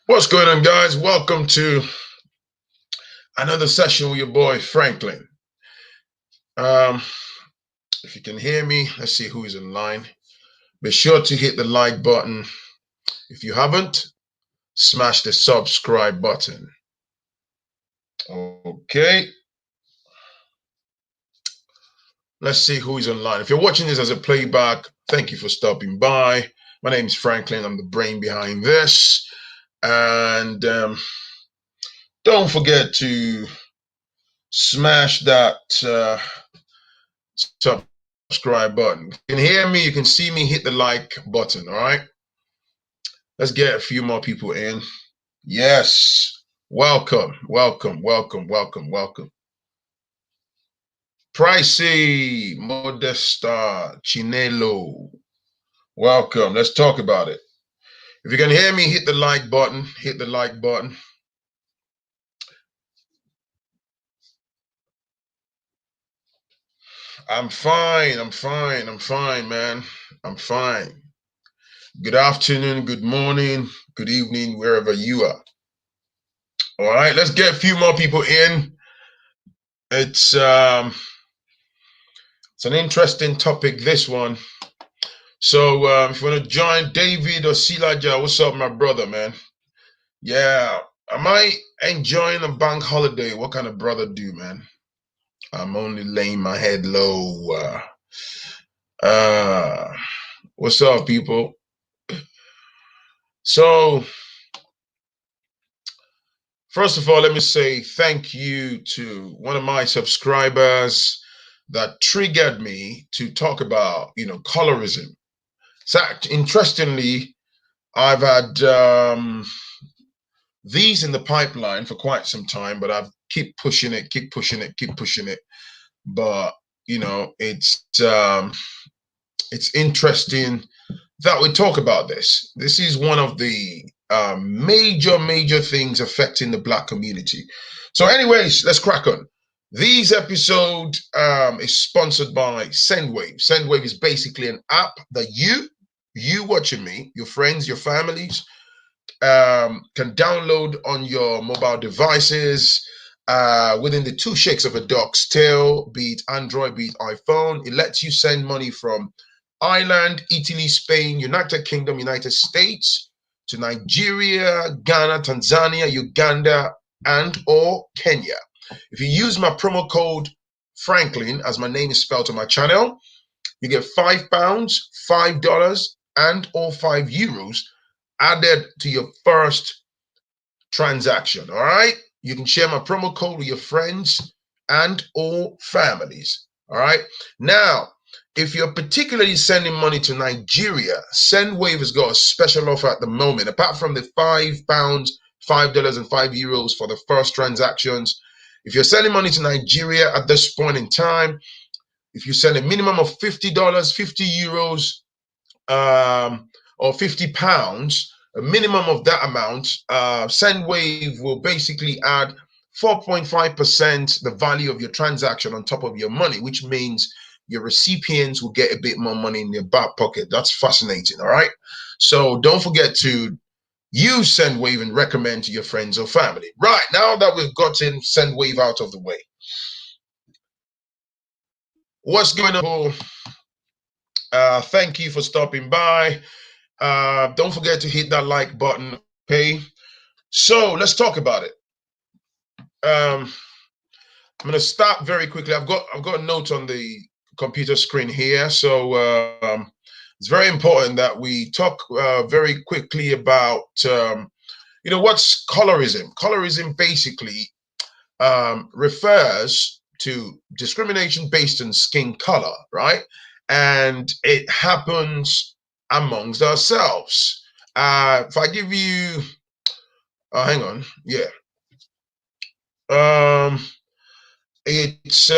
What's going on, guys? Welcome to another session with your boy Phrankleen. If you can hear me, let's see who is in line. Be sure to hit the like button. If you haven't, smash the subscribe button. Okay. Let's see who is online. If you're watching this as a playback, thank you for stopping by. My name is Phrankleen. I'm the brain behind this. And don't forget to smash that subscribe button. You can hear me, you can see me, hit the like button. All right, let's get a few more people in. Yes, welcome. Pricey, Modesta, Chinelo, welcome. Let's talk about it. If you can hear me, hit the like button. I'm fine, man. I'm fine. Good afternoon, good morning, good evening, wherever you are. All right, let's get a few more people in. It's an interesting topic, this one. So if you want to join David or Silaja, what's up, my brother, man? Yeah, am I enjoying a bank holiday? What kind of brother do, man? I'm only laying my head low. What's up, people? So, first of all, let me say thank you to one of my subscribers that triggered me to talk about, colorism. So, interestingly, I've had these in the pipeline for quite some time, but I've keep pushing it. But it's interesting that we talk about this. This is one of the major things affecting the Black community. So, anyways, let's crack on. This episode is sponsored by Sendwave. Sendwave is basically an app that you watching me, your friends, your families, can download on your mobile devices within the 2 shakes of a dog's tail, be it Android, be it iPhone. It lets you send money from Ireland, Italy, Spain, United Kingdom, United States, to Nigeria, Ghana, Tanzania, Uganda, and or Kenya. If you use my promo code Phrankleen, as my name is spelled on my channel, you get £5, $5, and or €5 added to your first transaction. All right, you can share my promo code with your friends and or families. All right, now if you're particularly sending money to Nigeria, Sendwave has got a special offer at the moment. Apart from the £5, $5, and €5 for the first transactions, if you're sending money to Nigeria at this point in time, if you send a minimum of $50, €50, or £50, a minimum of that amount, Sendwave will basically add 4.5% the value of your transaction on top of your money, which means your recipients will get a bit more money in their back pocket. That's fascinating, all right? So don't forget to use Sendwave and recommend to your friends or family. Right, now that we've gotten Sendwave out of the way, what's going on? Thank you for stopping by. Don't forget to hit that like button, okay? So let's talk about it. I'm going to start very quickly. I've got a note on the computer screen here, so it's very important that we talk very quickly about what's colorism. Colorism basically refers to discrimination based on skin color, right? And it happens amongst ourselves. If I give you, hang on, yeah. It's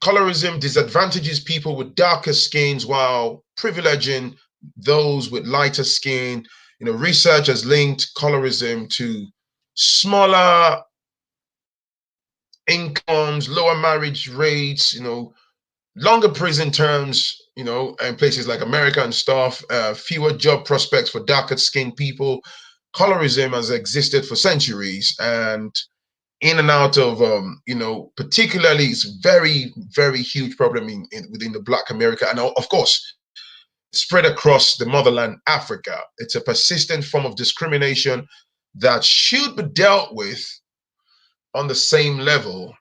colorism disadvantages people with darker skins while privileging those with lighter skin. Research has linked colorism to smaller incomes, lower marriage rates, longer prison terms, you know, in places like America and stuff, fewer job prospects for darker skinned people. Colorism has existed for centuries, and in and out of, you know, particularly it's very, very huge problem within the Black America, and of course, spread across the motherland, Africa. It's a persistent form of discrimination that should be dealt with on the same level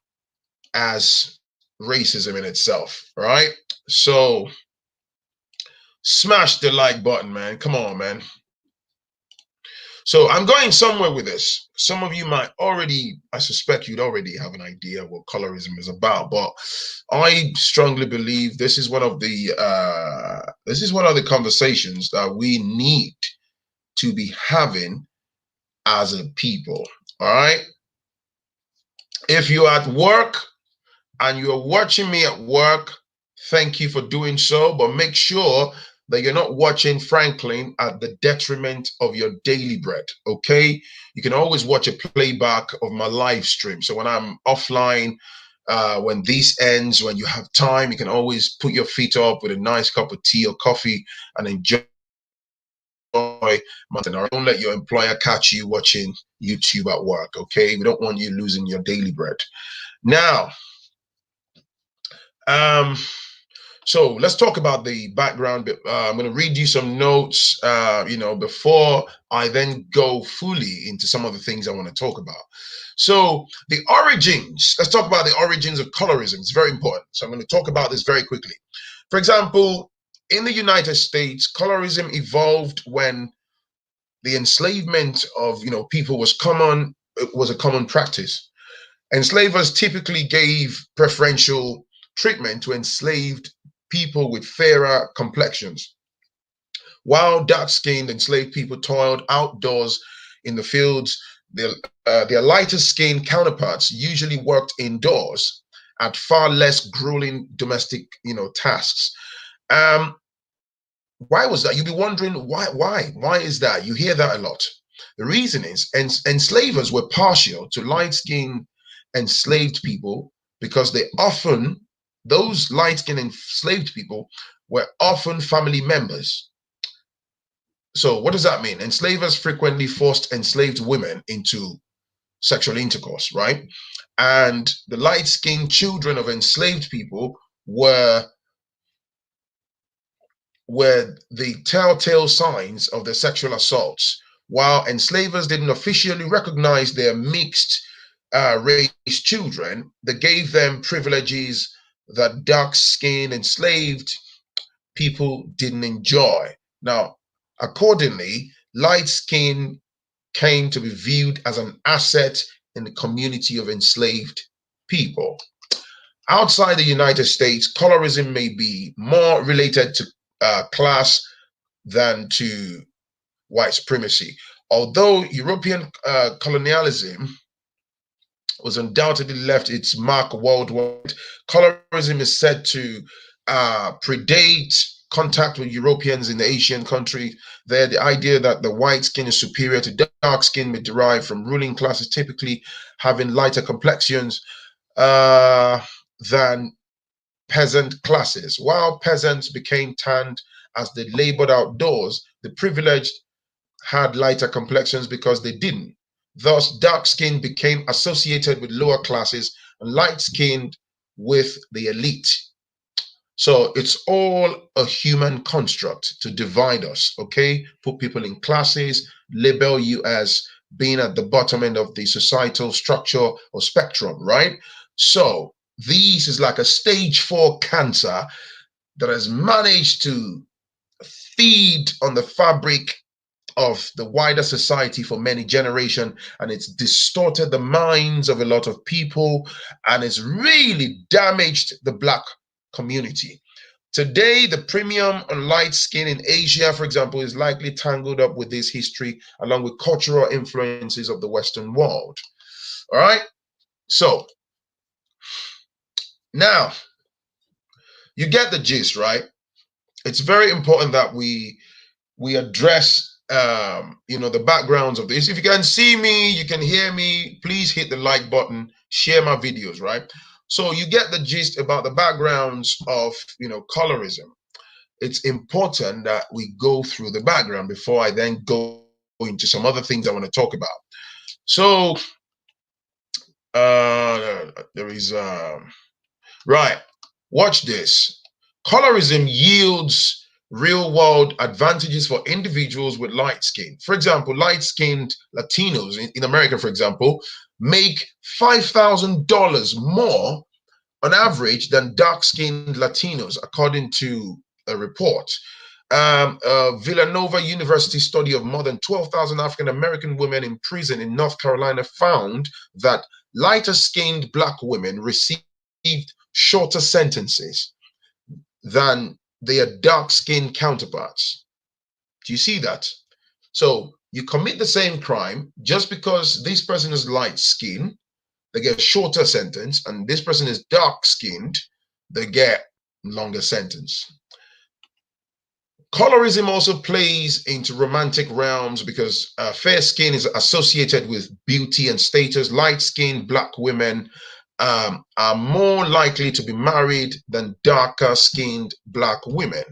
as racism in itself, right? So smash the like button, man. Come on, man. So I'm going somewhere with this. Some of you might already, I suspect you'd already have an idea what colorism is about, but I strongly believe this is one of the conversations that we need to be having as a people. All right. If you're at work and you're watching me at work, thank you for doing so, but make sure that you're not watching Phrankleen at the detriment of your daily bread, okay? You can always watch a playback of my live stream. So when I'm offline, when this ends, when you have time, you can always put your feet up with a nice cup of tea or coffee and enjoy. Don't let your employer catch you watching YouTube at work, okay? We don't want you losing your daily bread. Now, so let's talk about the background. I'm going to read you some notes, you know, before I then go fully into some of the things I want to talk about. So the origins, let's talk about the origins of colorism. It's very important. So I'm going to talk about this very quickly. For example, in the United States, colorism evolved when the enslavement of, you know, people was a common practice. Enslavers typically gave preferential treatment to enslaved people with fairer complexions, while dark-skinned enslaved people toiled outdoors in the fields. Their lighter-skinned counterparts usually worked indoors at far less grueling domestic, you know, tasks. Why was that? You'll be wondering why is that? You hear that a lot. The reason is enslavers were partial to light-skinned enslaved people because those light-skinned enslaved people were often family members. So what does that mean? Enslavers frequently forced enslaved women into sexual intercourse, right? And the light-skinned children of enslaved people were the telltale signs of the sexual assaults. While enslavers didn't officially recognize their mixed race children, they gave them privileges that dark-skinned enslaved people didn't enjoy. Now, accordingly, light skin came to be viewed as an asset in the community of enslaved people. Outside the United States, colorism may be more related to class than to white supremacy. Although European colonialism was undoubtedly left its mark worldwide, colorism is said to predate contact with Europeans in the Asian country. There, the idea that the white skin is superior to dark skin may derive from ruling classes typically having lighter complexions than peasant classes. While peasants became tanned as they labored outdoors, the privileged had lighter complexions because they didn't. Thus, dark skin became associated with lower classes and light skinned with the elite. So it's all a human construct to divide us, okay? Put people in classes, label you as being at the bottom end of the societal structure or spectrum, right? So this is like a stage 4 cancer that has managed to feed on the fabric of the wider society for many generations, and it's distorted the minds of a lot of people, and it's really damaged the Black community. Today, the premium on light skin in Asia, for example, is likely tangled up with this history along with cultural influences of the Western world. All right, so now you get the gist, right? It's very important that we address you know, the backgrounds of this. If you can see me, you can hear me, please hit the like button, share my videos, right? So you get the gist about the backgrounds of, you know, colorism. it's important that we go through the background before I then go into some other things I want to talk about. So there is right. Watch this. Colorism yields real world advantages for individuals with light skin. For example, light skinned Latinos in America, for example, make $5,000 more on average than dark skinned Latinos, according to a report. Villanova University study of more than 12,000 African American women in prison in North Carolina found that lighter skinned Black women received shorter sentences than their dark skinned counterparts. Do you see that? So you commit the same crime just because this person is light skinned, they get a shorter sentence, and this person is dark skinned, they get longer sentence. Colorism also plays into romantic realms because fair skin is associated with beauty and status. Light-skinned Black women are more likely to be married than darker-skinned Black women.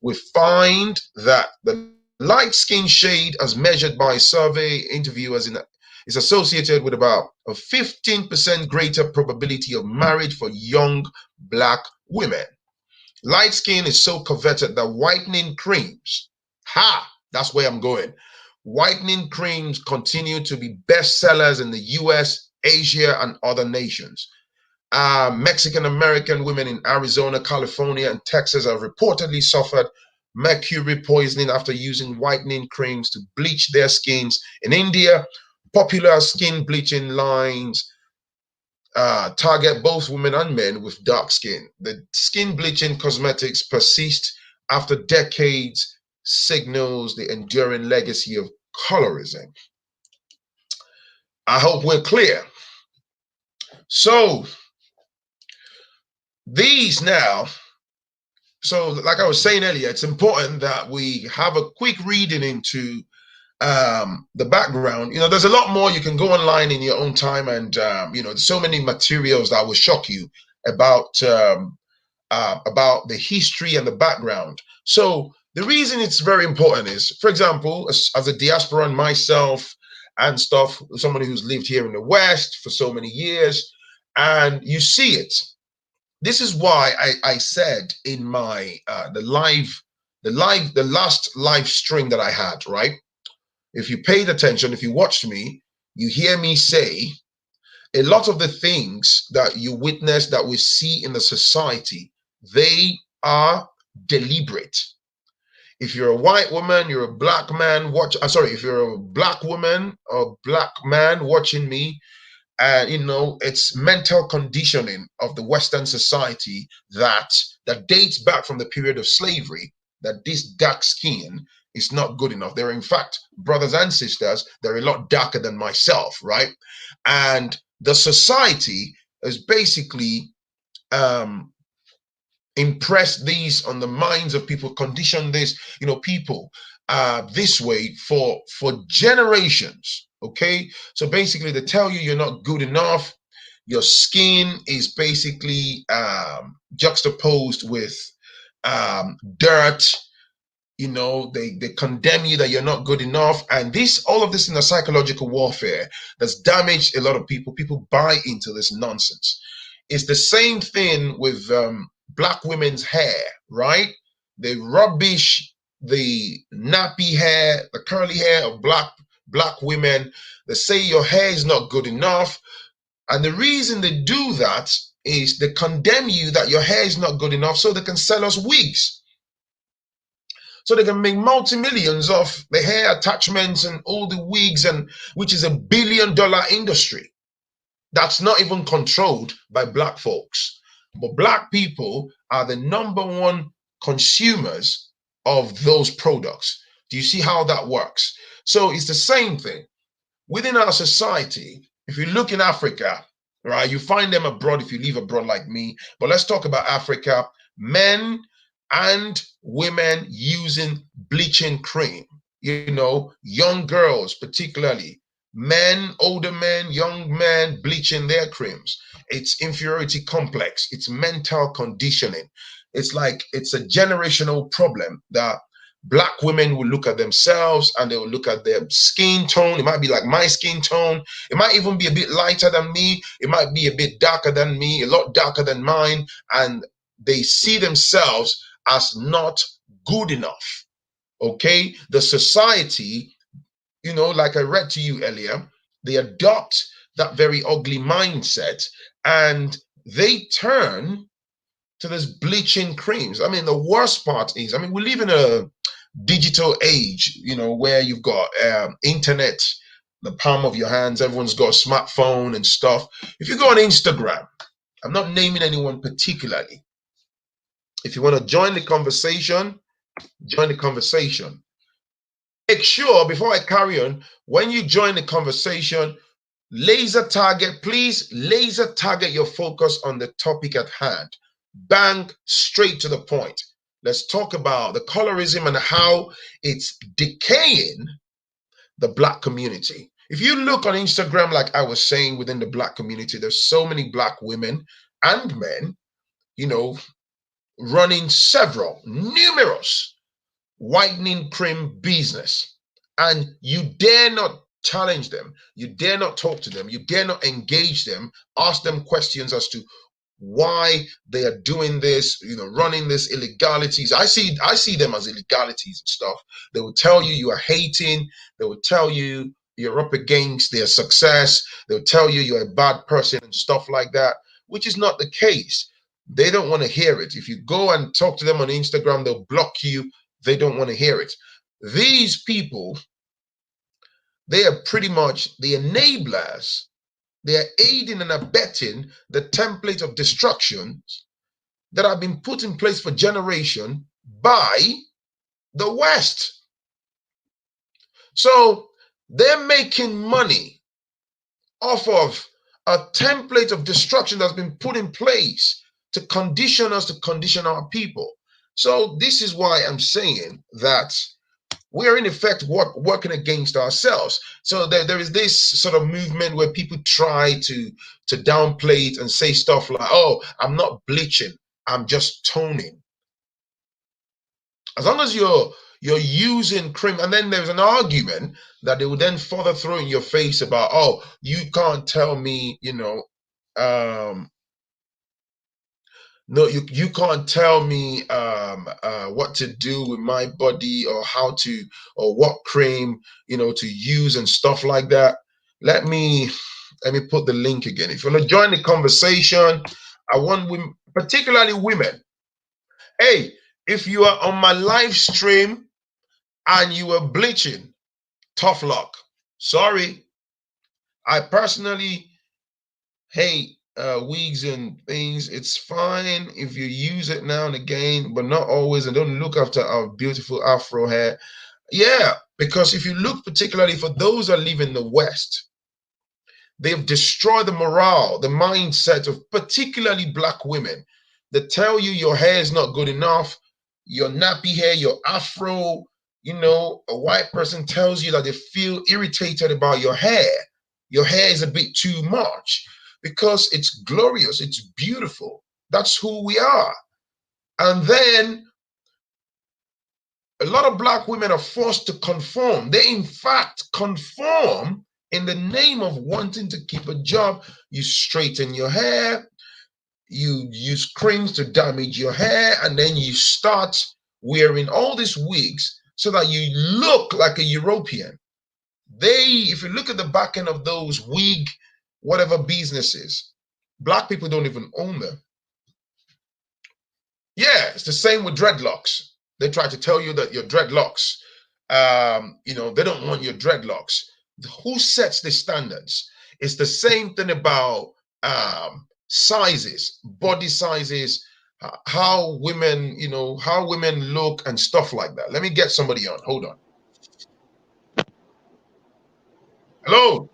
We find that the light skin shade, as measured by survey interviewers, is associated with about a 15% greater probability of marriage for young Black women. Light skin is so coveted that whitening creams, that's where I'm going. Whitening creams continue to be bestsellers in the US, Asia, and other nations. Mexican American women in Arizona, California, and Texas have reportedly suffered mercury poisoning after using whitening creams to bleach their skins. In India, popular skin bleaching lines target both women and men with dark skin. The skin bleaching cosmetics persist after decades, signals the enduring legacy of colorism. I hope we're clear. So these now, so like I was saying earlier, it's important that we have a quick reading into the background. There's a lot more. You can go online in your own time, and there's so many materials that will shock you about the history and the background. So the reason it's very important is, for example, as a diasporan myself and stuff, somebody who's lived here in the West for so many years, and you see it. This is why I said in my the last live stream that I had, right? If you paid attention, if you watched me, you hear me say a lot of the things that you witness, that we see in the society, they are deliberate. If you're a white woman, you're a Black man, if you're a Black woman or Black man watching me, it's mental conditioning of the Western society that dates back from the period of slavery, that this dark skin is not good enough. They're in fact brothers and sisters. They're a lot darker than myself, right? And the society is basically impressed these on the minds of people, condition this, people this way for generations. Okay, so basically they tell you you're not good enough. Your skin is basically juxtaposed with dirt. They condemn you that you're not good enough, and all of this in a psychological warfare that's damaged a lot of people. People buy into this nonsense. It's the same thing with Black women's hair, right? They rubbish the nappy hair, the curly hair of black women. They say your hair is not good enough, and the reason they do that is they condemn you that your hair is not good enough, so they can sell us wigs. So they can make multi-millions off the hair attachments and all the wigs, and which is $1 billion industry. That's not even controlled by Black folks. But Black people are the #1 consumers of those products. Do you see how that works? So it's the same thing. Within our society, if you look in Africa, right, you find them abroad if you live abroad like me. But let's talk about Africa. Men and women using bleaching cream, young girls particularly, men, older men, young men bleaching their creams. It's inferiority complex. It's mental conditioning. it's like it's a generational problem that black women will look at themselves and they will look at their skin tone. It might be like my skin tone. It might even be a bit lighter than me. It might be a bit darker than me, a lot darker than mine. And they see themselves as not good enough. Okay. The society, like I read to you earlier, they adopt that very ugly mindset and they turn to this bleaching creams. I mean, the worst part is, we live in a digital age, where you've got internet, the palm of your hands, everyone's got a smartphone and stuff. If you go on Instagram, I'm not naming anyone particularly. If you want to join the conversation, join the conversation. Make sure, before I carry on, when you join the conversation, please laser target your focus on the topic at hand. Bang, straight to the point. Let's talk about the colorism and how it's decaying the black community. If you look on Instagram, like I was saying, within the black community, there's so many black women and men, running numerous whitening cream business, and you dare not challenge them, you dare not talk to them, you dare not engage them, ask them questions as to why they are doing this, running this illegalities. I see them as illegalities and stuff. They will tell you are hating. They will tell you you're up against their success. They'll tell you you're a bad person and stuff like that, which is not the case. They don't want to hear it. If you go and talk to them on Instagram, they'll block you. They don't want to hear it. These people, they are pretty much the enablers. They are aiding and abetting the template of destruction that have been put in place for generation by the West. So they're making money off of a template of destruction that's been put in place to condition us, to condition our people. So this is why I'm saying that we're in effect working against ourselves. So there is this sort of movement where people try to downplay it and say stuff like, oh, I'm not bleaching, I'm just toning. As long as you're using cream, and then there's an argument that they will then further throw in your face about, oh, you can't tell me, no, you can't tell me what to do with my body or or what cream to use and stuff like that. Let me put the link again. If you want to join the conversation, I want women, particularly women. Hey, if you are on my live stream and you are bleaching, tough luck. Sorry, I personally hate wigs and things. It's fine if you use it now and again, but not always, and don't look after our beautiful afro hair. Yeah, because if you look particularly for those that live in the West, they've destroyed the morale, the mindset of particularly black women that tell you your hair is not good enough, your nappy hair, your afro. A white person tells you that they feel irritated about your hair. Your hair is a bit too much because it's glorious, it's beautiful. That's who we are. And then a lot of black women are forced to conform. They, in fact, conform in the name of wanting to keep a job. You straighten your hair, you use creams to damage your hair, and then you start wearing all these wigs so that you look like a European. If you look at the back end of those wig, whatever businesses, black people don't even own them. Yeah, it's the same with dreadlocks. They try to tell you that your dreadlocks, they don't want your dreadlocks. Who sets the standards? It's the same thing about sizes, body sizes, how women, how women look and stuff like that. Let me get somebody on. Hold on. Hello.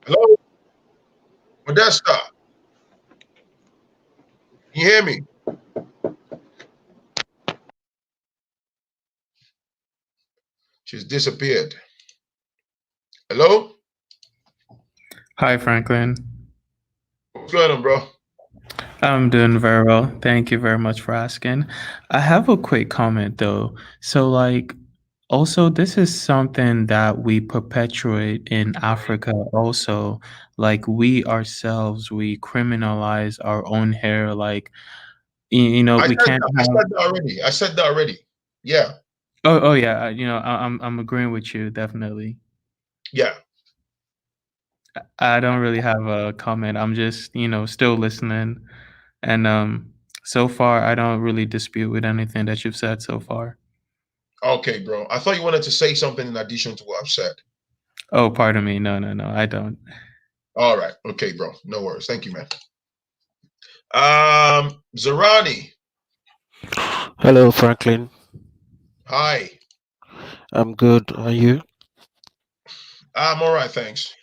Hello. Modesta. Can you hear me? She's disappeared. Hello? Hi, Phrankleen. What's going on, bro? I'm doing very well. Thank you very much for asking. I have a quick comment though. So, also, this is something that we perpetuate in Africa also. Like, we ourselves, we criminalize our own hair. I We said can't that. I have. said that already. I said that already. Yeah, Oh, yeah. I'm agreeing with you, definitely. yeah. I don't really have a comment. I'm just, still listening. And so far, I don't really dispute with anything that you've said so far. Okay, bro. I thought you wanted to say something in addition to what I've said. Oh, pardon me. No, no, no, I don't. All right. Okay, bro. No worries. Thank you, man. Zarani. Hello, Franklin. Hi. I'm good. Are you? I'm all right, thanks.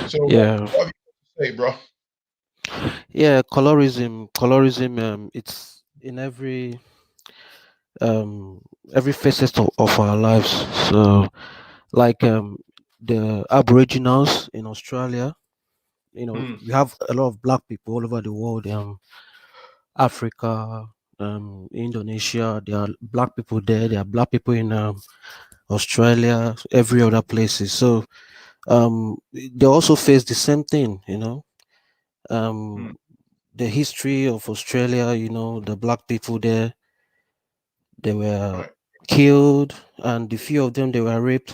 So Yeah, what have you to say, bro? yeah. Colorism. It's in um every facet of our lives. So, like the Aboriginals in Australia. Hmm. We have a lot of black people all over the world. Africa, Indonesia. There are black people there. There are black people in Australia, every other places. So, they also face the same thing. Um Hmm. the history of Australia, the black people there, they were Right. killed, and the few of them they were raped,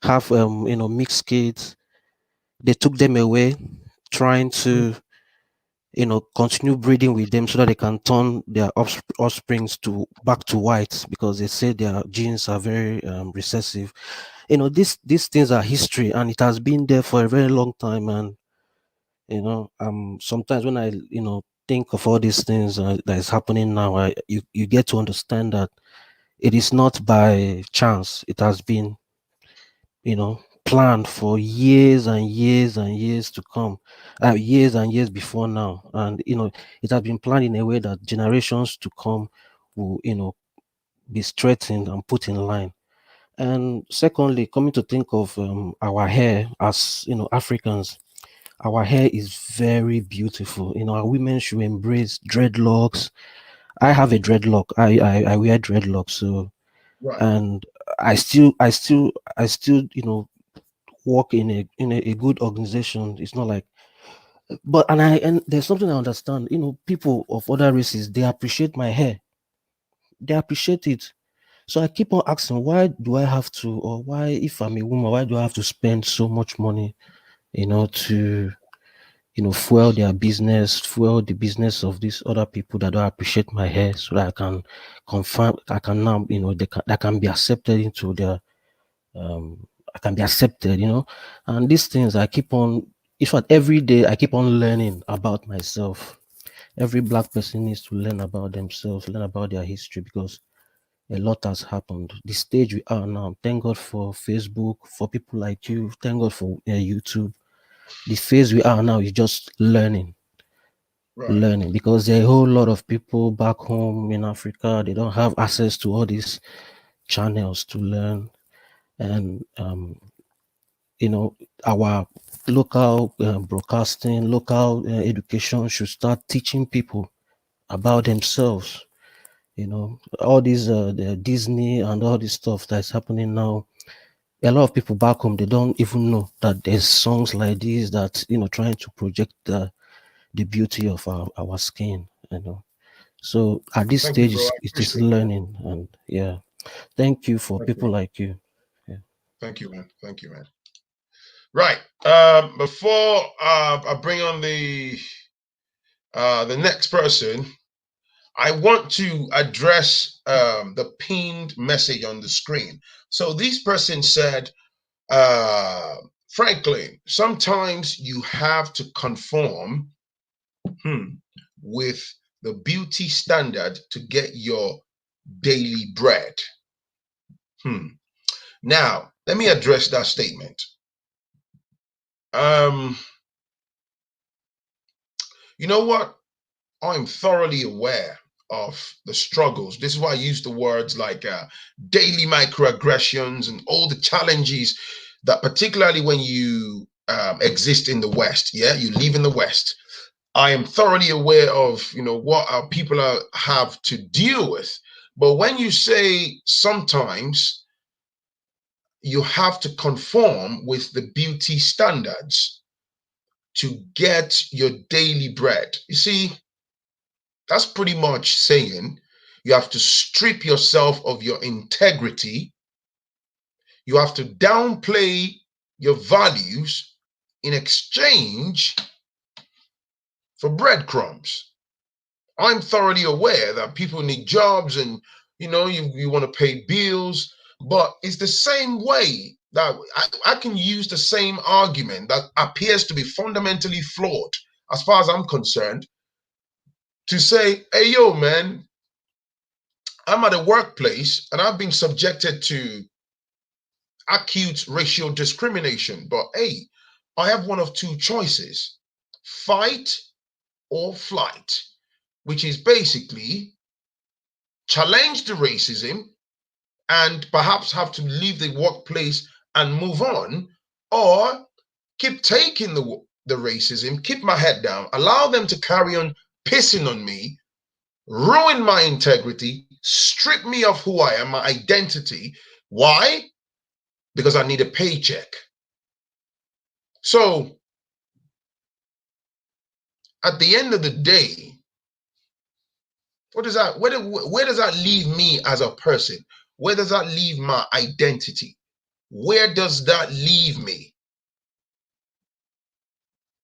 have mixed kids. They took them away, trying Hmm. to continue breeding with them so that they can turn their offsprings to back to whites because they say their genes are very recessive. These things are history, and it has been there for a very long time. And sometimes when I think of all these things that is happening now, you get to understand that it is not by chance. It has been planned for years and years and years to come, years and years before now. And it has been planned in a way that generations to come will be straightened and put in line. And secondly, coming to think of our hair as Africans, our hair is very beautiful. Our women should embrace dreadlocks. I have a dreadlock. I wear dreadlocks. So, Right. and I still work in a good organization. It's not like, but and there's something I understand. People of other races, they appreciate my hair. They appreciate it. So I keep on asking, why do I have to, or why, if I'm a woman, why do I have to spend so much money, to fuel their business, fuel the business of these other people that don't appreciate my hair, so that I can confirm, I can now, that can be accepted into their, I can be accepted, and these things I keep on. In fact, every day I keep on learning about myself. Every black person needs to learn about themselves, learn about their history, because a lot has happened. The stage we are now, thank God for Facebook, for people like you, thank God for YouTube. The phase we are now is just Right. learning, because there are a whole lot of people back home in Africa, they don't have access to all these channels to learn. And you know our local broadcasting, local education should start teaching people about themselves. All these the Disney and all this stuff that's happening now, a lot of people back home, they don't even know that there's songs like this that trying to project the beauty of our skin. So at this Thank you, stage, bro. I it is appreciate that. learning. And yeah, thank you for Thank you. people like you. Yeah. Thank you, man. Thank you, man. Right. Before I bring on the next person, I want to address the pinned message on the screen. So this person said, uh, Franklin, sometimes you have to conform hmm, with the beauty standard to get your daily bread. Hmm. Now, let me address that statement. Um, you know what? I'm thoroughly aware of the struggles. This is why I use the words like daily microaggressions and all the challenges that, particularly when you exist in the West, yeah, you live in the West. I am thoroughly aware of, what our people have to deal with. But when you say sometimes you have to conform with the beauty standards to get your daily bread, you see, that's pretty much saying you have to strip yourself of your integrity. You have to downplay your values in exchange for breadcrumbs. I'm thoroughly aware that people need jobs and you want to pay bills, but it's the same way that I can use the same argument that appears to be fundamentally flawed as far as I'm concerned to say, hey, yo, man, I'm at a workplace and I've been subjected to acute racial discrimination, but hey, I have one of two choices: fight or flight, which is basically challenge the racism and perhaps have to leave the workplace and move on, or keep taking the racism, keep my head down, allow them to carry on pissing on me, ruin my integrity, strip me of who I am, my identity. Why? Because I need a paycheck. So at the end of the day, what does that, where does that leave me as a person? Where does that leave my identity? Where does that leave me?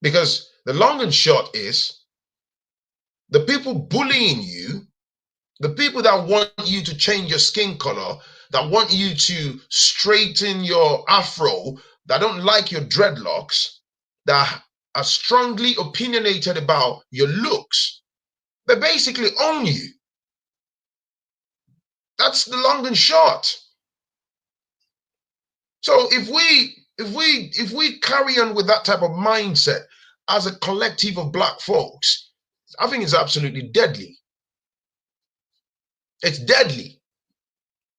Because the long and short is, the people bullying you, the people that want you to change your skin color, that want you to straighten your afro, that don't like your dreadlocks, that are strongly opinionated about your looks, they basically own you. That's the long and short. So if we carry on with that type of mindset as a collective of Black folks, I think it's absolutely deadly. It's deadly,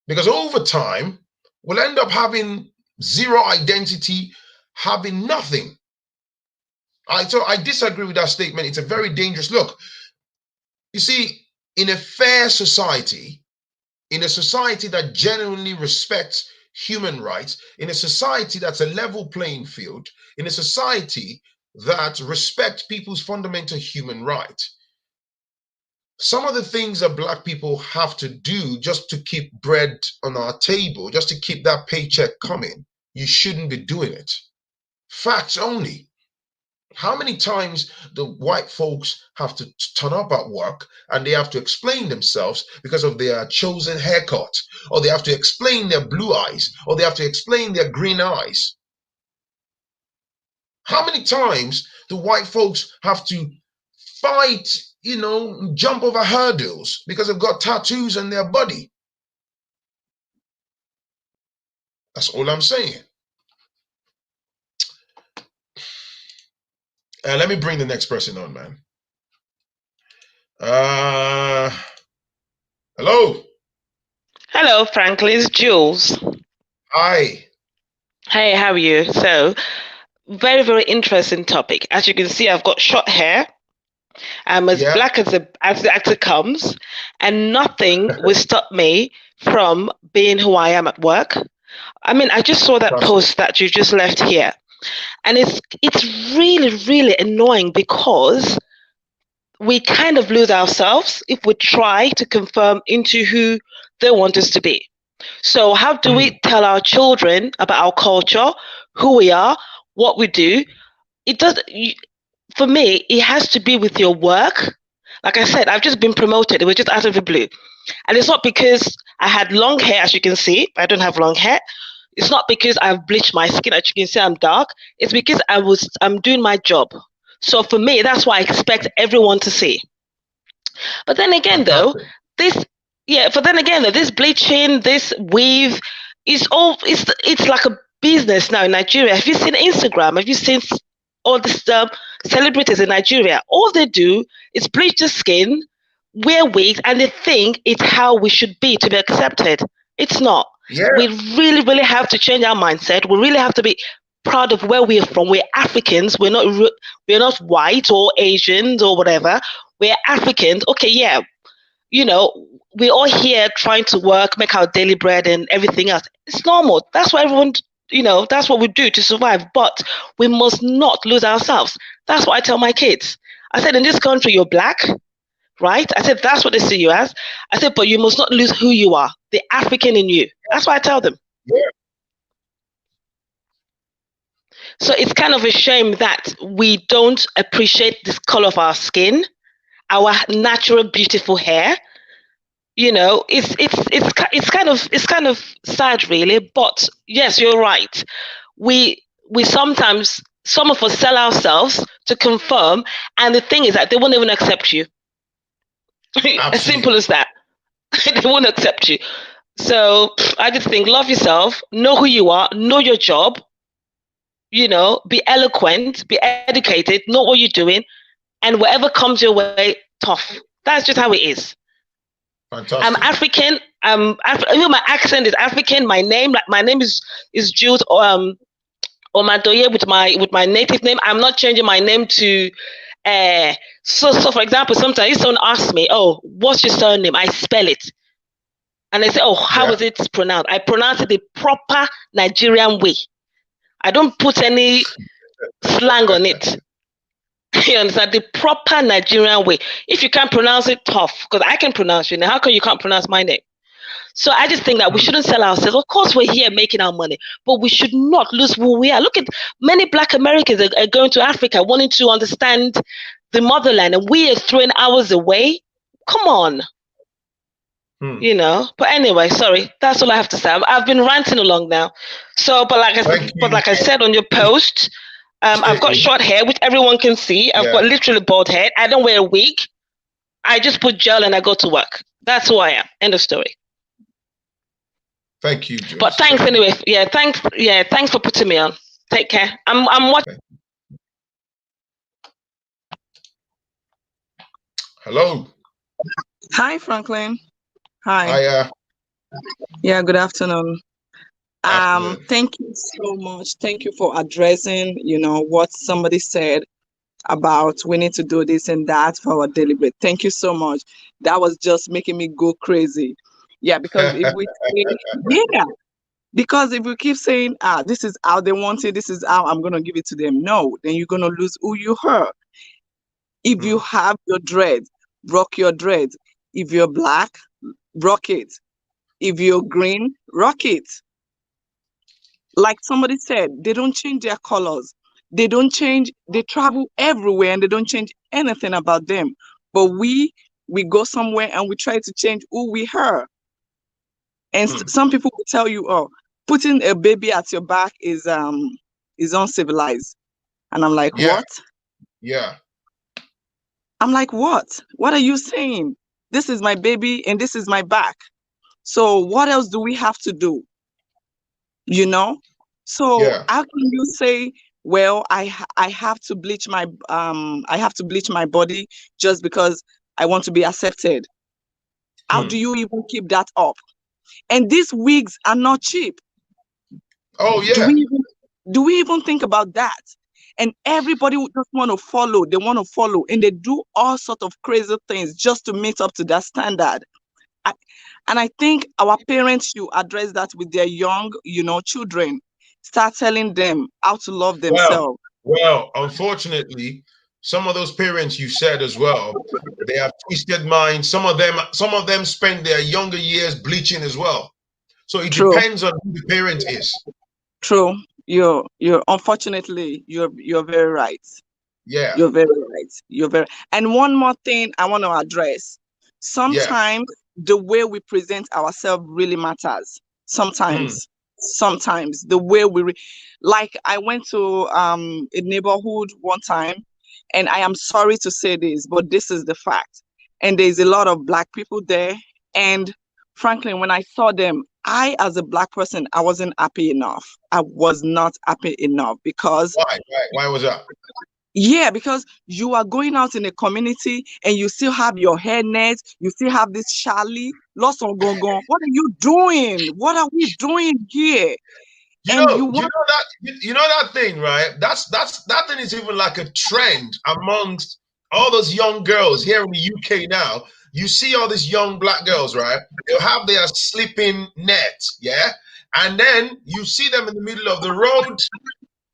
because over time we'll end up having zero identity, having nothing. So I disagree with that statement. It's a very dangerous look. You see, in a fair society, in a society that genuinely respects human rights, in a society that's a level playing field, in a society that respects people's fundamental human rights, some of the things that Black people have to do just to keep bread on our table, just to keep that paycheck coming, you shouldn't be doing it. Facts only. How many times do white folks have to turn up at work and they have to explain themselves because of their chosen haircut, or they have to explain their blue eyes, or they have to explain their green eyes? How many times do white folks have to fight, jump over hurdles because they've got tattoos on their body? That's all I'm saying. Let me bring the next person on, man. Hello. Hello, Phrankleen. It's Jules. Hi. Hey, how are you? So, very, very interesting topic. As you can see, I've got short hair. I'm as black as it comes, and nothing will stop me from being who I am at work. I mean, I just saw that post that you just left here, and it's really, really annoying because we kind of lose ourselves if we try to conform into who they want us to be. So how do we tell our children about our culture, who we are, what we do? For me, it has to be with your work. Like I said, I've just been promoted. It was just out of the blue. And it's not because I had long hair, as you can see. I don't have long hair. It's not because I've bleached my skin, as you can see, I'm dark. It's because I'm doing my job. So for me, that's what I expect everyone to see. But then again, though, this bleaching, this weave, it's like a business now in Nigeria. Have you seen Instagram? Have you seen all the celebrities in Nigeria? All they do is bleach the skin, wear wigs, and they think it's how we should be to be accepted. It's not. Yeah. We really, really have to change our mindset. We really have to be proud of where we're from. We're Africans. We're not white or Asians or whatever. We're Africans. Okay, yeah, we're all here trying to work, make our daily bread and everything else. It's normal. That's what everyone, that's what we do to survive. But we must not lose ourselves. That's what I tell my kids. I said, in this country, you're black, right? I said, that's what they see you as. I said, but you must not lose who you are, the African in you. That's what I tell them. Yeah. So it's kind of a shame that we don't appreciate this color of our skin, our natural, beautiful hair. It's kind of sad, really. But yes, you're right. We sometimes, some of us sell ourselves to conform, and the thing is that they won't even accept you. As simple as that. They won't accept you. So I just think, love yourself, know who you are, know your job. Be eloquent, be educated, know what you're doing, and whatever comes your way, tough. That's just how it is. Fantastic. I'm African. Even my accent is African. My name is Jude Omadoye with my native name. I'm not changing my name to. So for example, sometimes if someone asks me, "Oh, what's your surname?" I spell it, and they say, "Oh, how is it pronounced?" I pronounce it the proper Nigerian way. I don't put any slang on it. You understand? The proper Nigerian way. If you can't pronounce it, tough. Because I can pronounce your name. How come you can't pronounce my name? So I just think that we shouldn't sell ourselves. Of course, we're here making our money, but we should not lose who we are. Look at many Black Americans are going to Africa wanting to understand the motherland, and we are throwing hours away. Come on. But anyway, sorry, that's all I have to say. I've been ranting along now. So, but like I said on your post, I've got short hair, which everyone can see. I've got literally bald head. I don't wear a wig. I just put gel and I go to work. That's who I am. End of story. Thank you, Joyce. But thanks anyway. Yeah, thanks. Yeah, thanks for putting me on. Take care. I'm watching. Hello. Hi, Phrankleen. Hi. Hiya. Yeah, good afternoon. Thank you so much. Thank you for addressing, what somebody said about we need to do this and that for our daily bread. Thank you so much. That was just making me go crazy. Yeah, because if we because if we keep saying, this is how they want it, this is how I'm gonna give it to them. No, then you're gonna lose who you are. If you have your dread, rock your dread. If you're black, rock it. If you're green, rock it. Like somebody said, they don't change their colors. They don't change. They travel everywhere and they don't change anything about them. But we go somewhere and we try to change who we are. And some people will tell you, "Oh, putting a baby at your back is uncivilized." And I'm like, "What?" Yeah. I'm like, "What? What are you saying? This is my baby and this is my back. So what else do we have to do?" So how can you say, well, I have to bleach my body just because I want to be accepted? How do you even keep that up? And these wigs are not cheap. Oh yeah. Do we even think about that? And everybody would just want to follow. They want to follow, and they do all sorts of crazy things just to meet up to that standard. And I think our parents should address that with their young, children. Start telling them how to love themselves. Well, unfortunately, some of those parents you said as well, they have twisted minds. Some of them spend their younger years bleaching as well. So it depends on who the parent is. True. You're unfortunately you're very right. Yeah. You're very right. And one more thing I want to address. Sometimes the way we present ourselves really matters. Sometimes the way like I went to a neighborhood one time, and I am sorry to say this, but this is the fact. And there's a lot of Black people there. And frankly, when I saw them, I, as a Black person, I wasn't happy enough. I was not happy enough because why was that? Yeah, because you are going out in a community and you still have your hairnet, you still have this Charlie, lots of gong. What are you doing? What are we doing here? And you You want know that thing, right? That thing is even like a trend amongst all those young girls here in the UK now. You see all these young black girls, right? They'll have their sleeping net, yeah, and then you see them in the middle of the road.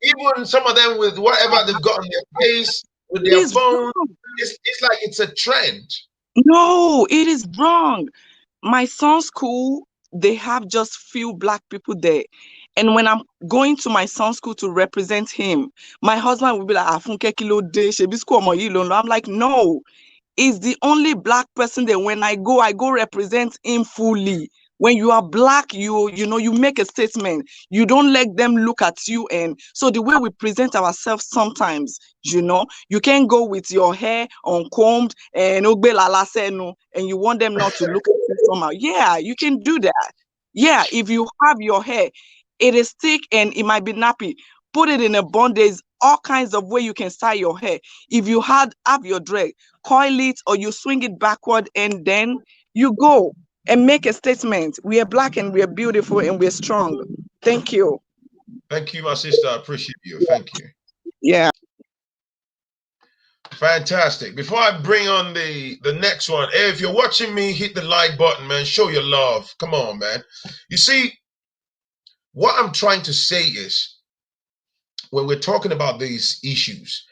Even some of them with whatever they've got on their face with it their is phone. wrong. It's like it's a trend. No, it is wrong. My son's school, they have just few black people there. And when I'm going to my son's school to represent him, my husband will be like, "Afunke kilo de, shebi school omo yi lo ń lọ." I'm like, no, is the only black person there. When I go represent him fully. When you are black, you know, you make a statement. You don't let them look at you. And so the way we present ourselves sometimes, you know, you can't go with your hair uncombed and ogbe lala senu, and you want them not to look at you somehow. Yeah, you can do that. Yeah, if you have your hair, it is thick and it might be nappy. Put it in a bun. There's all kinds of way you can style your hair. If you have your dread, coil it or you swing it backward, and then you go and make a statement. We are black and we are beautiful and we're strong. Thank you. Thank you, my sister. I appreciate you. Thank you. Yeah. Fantastic. Before I bring on the next one, hey, if you're watching me, hit the like button, man. Show your love. Come on, man. You see, what I'm trying to say is, when we're talking about these issues,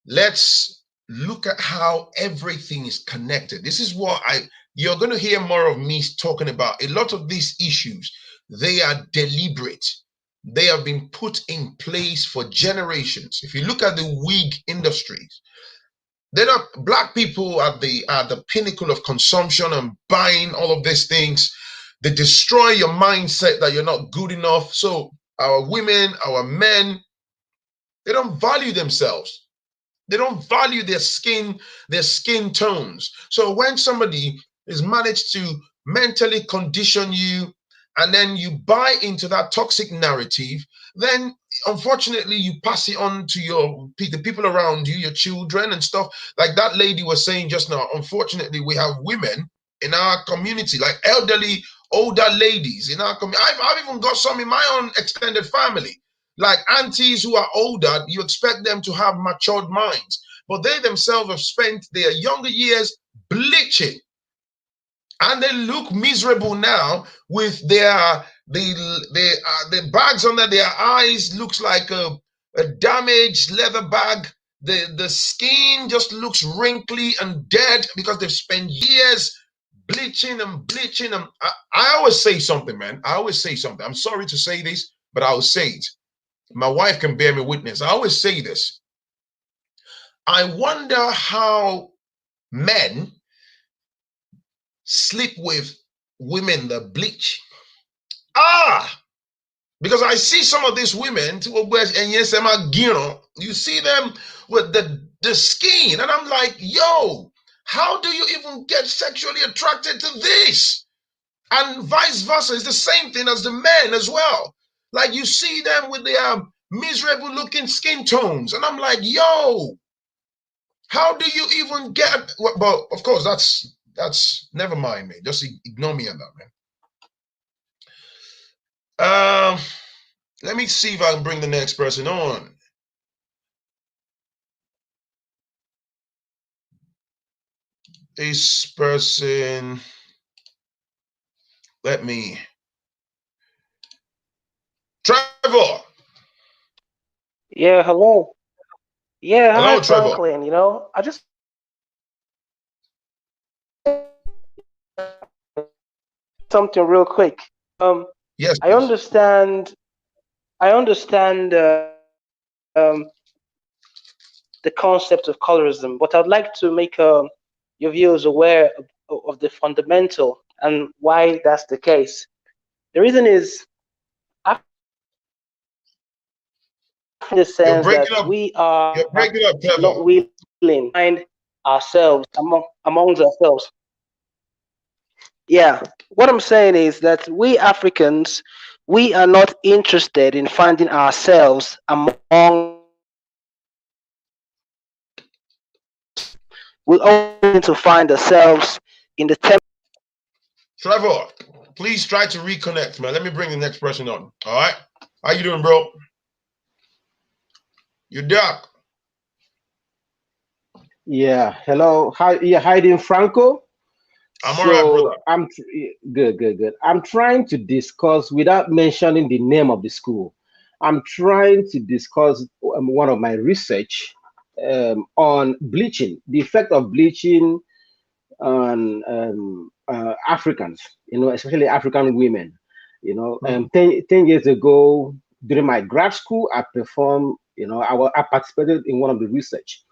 let's look at how everything is connected. This is what you're going to hear more of me talking about. A lot of these issues, they are deliberate. They have been put in place for generations. If you look at the wig industries, they're not, black people are the pinnacle of consumption and buying all of these things. They destroy your mindset that you're not good enough. So our women, our men, they don't value themselves. They don't value their skin tones. So when somebody is managed to mentally condition you, and then you buy into that toxic narrative, then unfortunately you pass it on to the people around you, your children and stuff. Like that lady was saying just now, unfortunately we have women in our community, like elderly, older ladies in our community. I've even got some in my own extended family, like aunties who are older. You expect them to have matured minds, but they themselves have spent their younger years bleaching, and they look miserable now with the bags under their eyes. Looks like a damaged leather bag. The skin just looks wrinkly and dead because they've spent years bleaching and bleaching. And I always say something, man. I always say something. I'm sorry to say this, but I will say it. My wife can bear me witness. I always say this. I wonder how men sleep with women that bleach. Because I see some of these women, you see them with the skin, and I'm like, yo, how do you even get sexually attracted to this? And vice versa, it's the same thing as the men as well. Like you see them with their miserable looking skin tones, and I'm like, yo, how do you even get? But of course, that's never mind, man. Just ignore me on that, man. Let me see if I can bring the next person on. This person, let me. Trevor. Yeah, hello. Yeah, hi, Hello, Trevor. Phrankleen. You know, I just something real quick. Yes, I please. understand. The concept of colorism, but I'd like to make your viewers aware of the fundamental and why that's the case. The reason is, in the sense that we are not willing to find ourselves amongst ourselves. Yeah, what I'm saying is that we Africans, we are not interested in finding ourselves among. We all need to find ourselves in the Trevor, please try to reconnect, man. Let me bring the next person on. All right. How you doing, bro? You're dark. Yeah, hello. Hi, you're hiding Franco. I'm all right, brother. So good. I'm trying to discuss without mentioning the name of the school. I'm trying to discuss one of my research on bleaching, the effect of bleaching on Africans, especially African women. 10 years ago during my grad school, I performed, I participated in one of the research.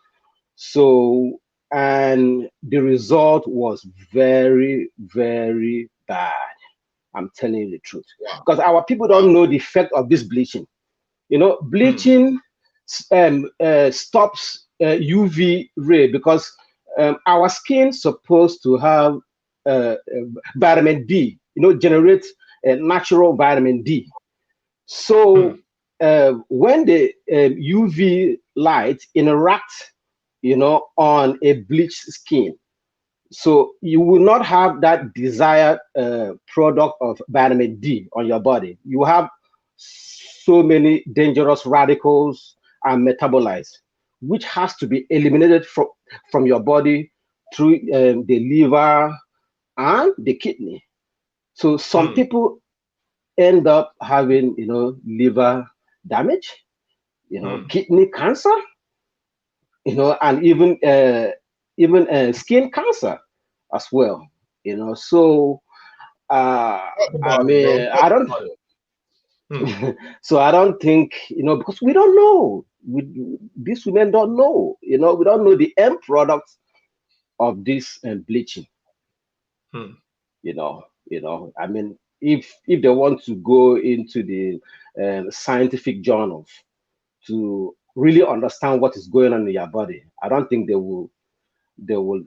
So, and the result was very, very bad. I'm telling you the truth. Wow. Because our people don't know the effect of this bleaching. Bleaching stops UV ray because our skin's supposed to have vitamin D, generate natural vitamin D. So when the UV light interact on a bleached skin. So you will not have that desired product of vitamin D on your body. You have so many dangerous radicals and metabolites, which has to be eliminated from your body through the liver and the kidney. So some people end up having, liver damage, kidney cancer, and even skin cancer as well. So Talk I about it, bro. mean, Talk I don't. about it. So I don't think because we don't know. These women don't know. We don't know the end product of this bleaching. Hmm. I mean, if they want to go into the scientific journals to really understand what is going on in your body, I don't think they will they will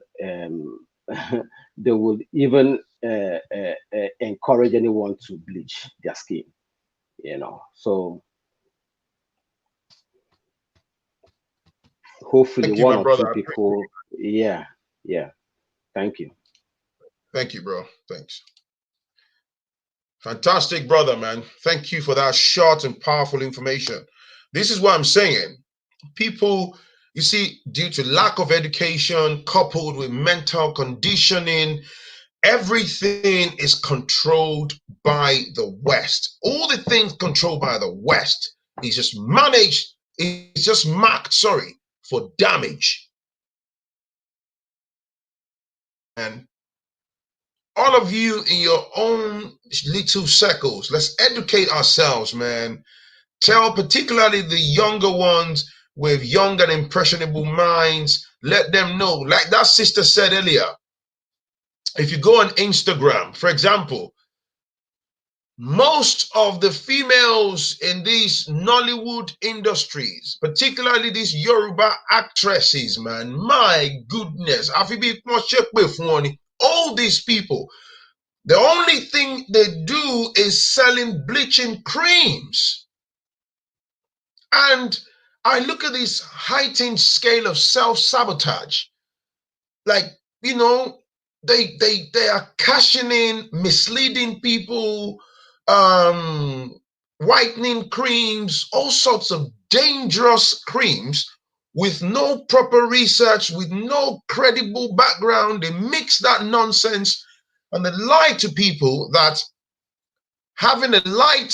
even encourage anyone to bleach their skin. So hopefully Thank you, one my or brother. two I appreciate people. Yeah. Thank you. Thank you, bro. Thanks. Fantastic, brother, man. Thank you for that short and powerful information. This is what I'm saying. People, you see, due to lack of education coupled with mental conditioning, everything is controlled by the West. All the things controlled by the West is just managed, it's just marked, for damage. And all of you in your own little circles, let's educate ourselves, man. Tell particularly the younger ones with young and impressionable minds, let them know. Like that sister said earlier, if you go on Instagram, for example, most of the females in these Nollywood industries, particularly these Yoruba actresses, man, my goodness, all these people, the only thing they do is selling bleaching creams. And I look at this heightened scale of self-sabotage. Like, they are cashing in, misleading people, whitening creams, all sorts of dangerous creams with no proper research, with no credible background. They mix that nonsense and they lie to people that having a light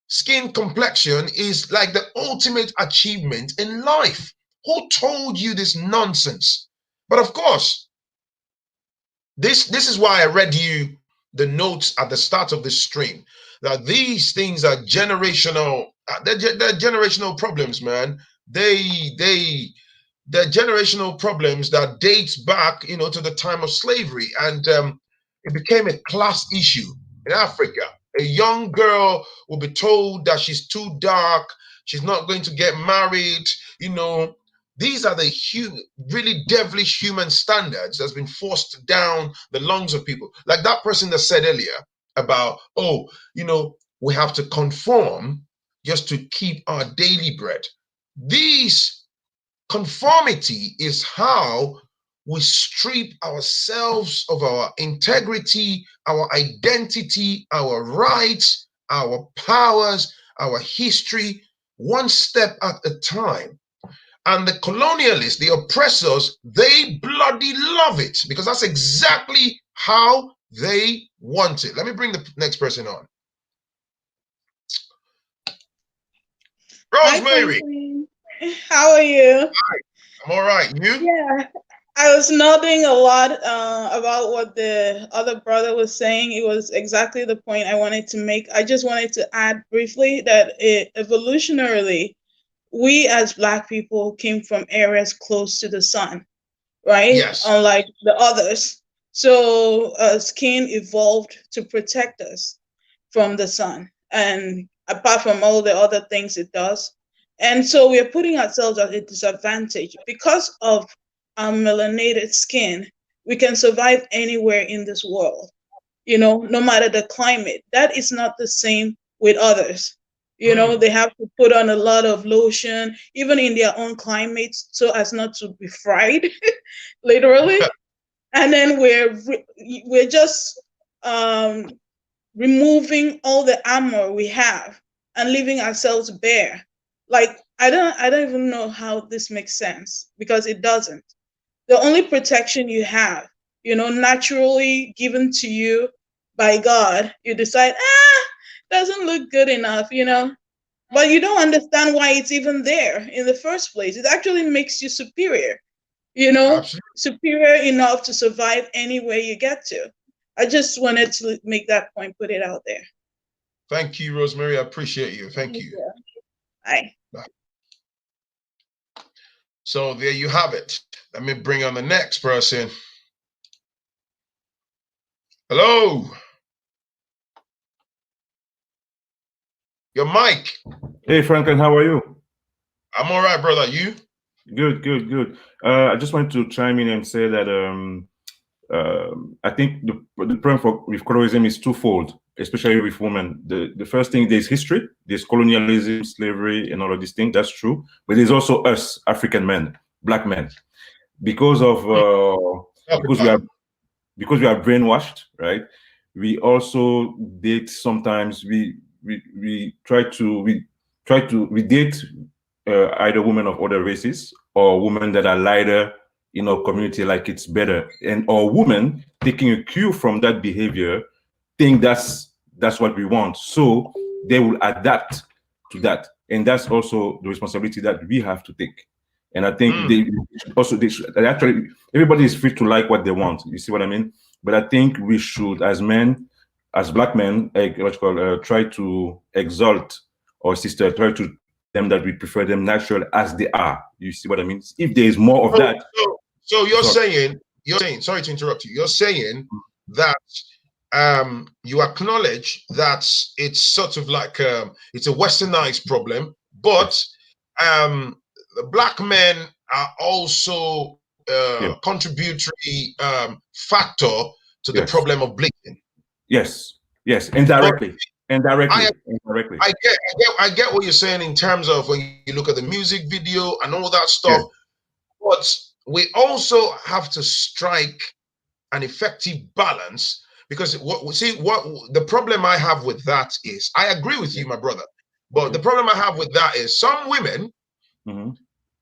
skin complexion is like the ultimate achievement in life. Who told you this nonsense? But of course, this is why I read you the notes at the start of this stream, that these things are generational. They're generational problems, man. They're generational problems that dates back, to the time of slavery, and it became a class issue in Africa. A young girl will be told that she's too dark, she's not going to get married. These are the really devilish human standards that's been forced down the lungs of people. Like that person that said earlier about, we have to conform just to keep our daily bread. These conformity is how we strip ourselves of our integrity, our identity, our rights, our powers, our history, one step at a time. And the colonialists, the oppressors, they bloody love it because that's exactly how they want it. Let me bring the next person on. Rosemary. Hi, how are you? Hi, I'm all right. You? Yeah, I was nodding a lot about what the other brother was saying. It was exactly the point I wanted to make. I just wanted to add briefly that evolutionarily, we as Black people came from areas close to the sun, right? Yes. Unlike the others. So skin evolved to protect us from the sun, and apart from all the other things it does. And so we're putting ourselves at a disadvantage because of our melanated skin. We can survive anywhere in this world, no matter the climate. That is not the same with others. They have to put on a lot of lotion, even in their own climates, so as not to be fried, literally. And then we're just removing all the armor we have and leaving ourselves bare. Like, I don't even know how this makes sense, because it doesn't. The only protection you have, naturally given to you by God, you decide, doesn't look good enough, but you don't understand why it's even there in the first place. It actually makes you superior, Absolutely. superior enough to survive anywhere you get to. I just wanted to make that point, put it out there. Thank you, Rosemary. I appreciate you. Thank you. Bye. So there you have it. Let me bring on the next person. Hello. Your mic. Hey, Franklin, how are you? I'm all right, brother. You? Good, good, good. I just wanted to chime in and say that I think the problem with colorism is twofold, especially with women. The first thing, there's history, there's colonialism, slavery, and all of these things. That's true. But there's also us, African men, Black men, because we are brainwashed, right? We also date sometimes. We date either women of other races or women that are lighter in our community, like it's better, and or women taking a cue from that behavior, think that's what we want, so they will adapt to that, and that's also the responsibility that we have to take. And I think actually everybody is free to like what they want. You see what I mean? But I think we should, as men, as Black men, try to exalt our sister, try to them that we prefer them natural as they are. You see what I mean? If there is more of that. So you're saying, sorry to interrupt you. You're saying that you acknowledge that it's sort of like it's a westernized problem, but the Black men are also contributory factor to the problem of bleaching. Yes, indirectly. Indirectly. I get what you're saying in terms of when you look at the music video and all that stuff, but we also have to strike an effective balance, because what the problem I have with that is, I agree with you, my brother, but the problem I have with that is some women,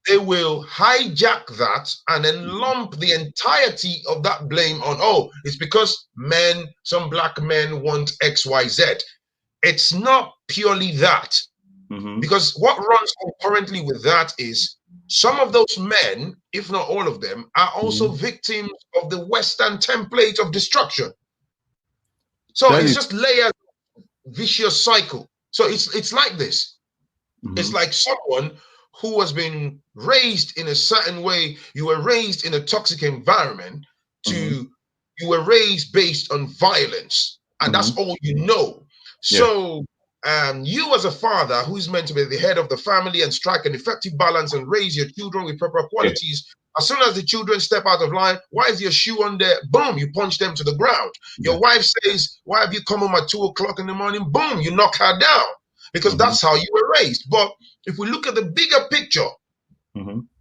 they will hijack that and then lump the entirety of that blame on, oh, it's because some Black men want XYZ. It's not purely that, because what runs concurrently with that is some of those men, if not all of them, are also victims of the Western template of destruction. So it's just layers, vicious cycle. So it's like this. It's like someone who has been raised in a certain way. You were raised in a toxic environment. You were raised based on violence, and that's all you know. So you as a father who's meant to be the head of the family and strike an effective balance and raise your children with proper qualities, as soon as the children step out of line, why is your shoe on there? Boom, you punch them to the ground. Your wife says, why have you come home at 2 o'clock in the morning? Boom, you knock her down, because that's how you were raised. But if we look at the bigger picture,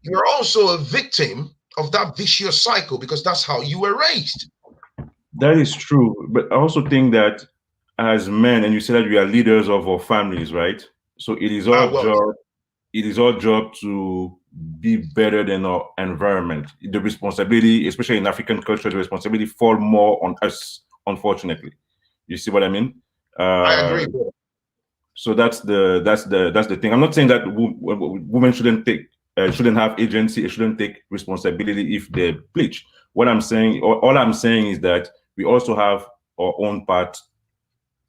you're also a victim of that vicious cycle because that's how you were raised. That is true. But I also think that as men, and you say that we are leaders of our families, right? So it is our job. It is our job to be better than our environment. The responsibility, especially in African culture, the responsibility fall more on us, unfortunately. You see what I mean? I agree, bro. So that's the thing. I'm not saying that women shouldn't have agency, shouldn't take responsibility if they bleach. What I'm saying, all I'm saying is that we also have our own part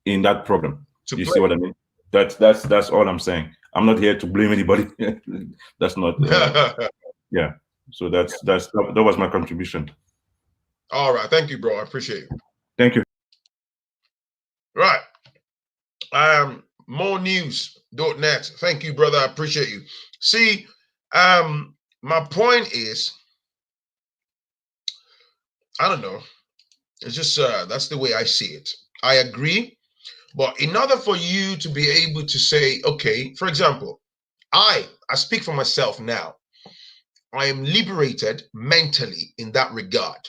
in that problem. You see what I mean? That's all I'm saying. I'm not here to blame anybody. That's not. Yeah. So that was my contribution. All right. Thank you, bro. I appreciate it. Thank you. Right. More news.net. Thank you, brother. I appreciate you. See, my point is, I don't know. It's just that's the way I see it. I agree. But in order for you to be able to say, okay, for example, I speak for myself now. I am liberated mentally in that regard.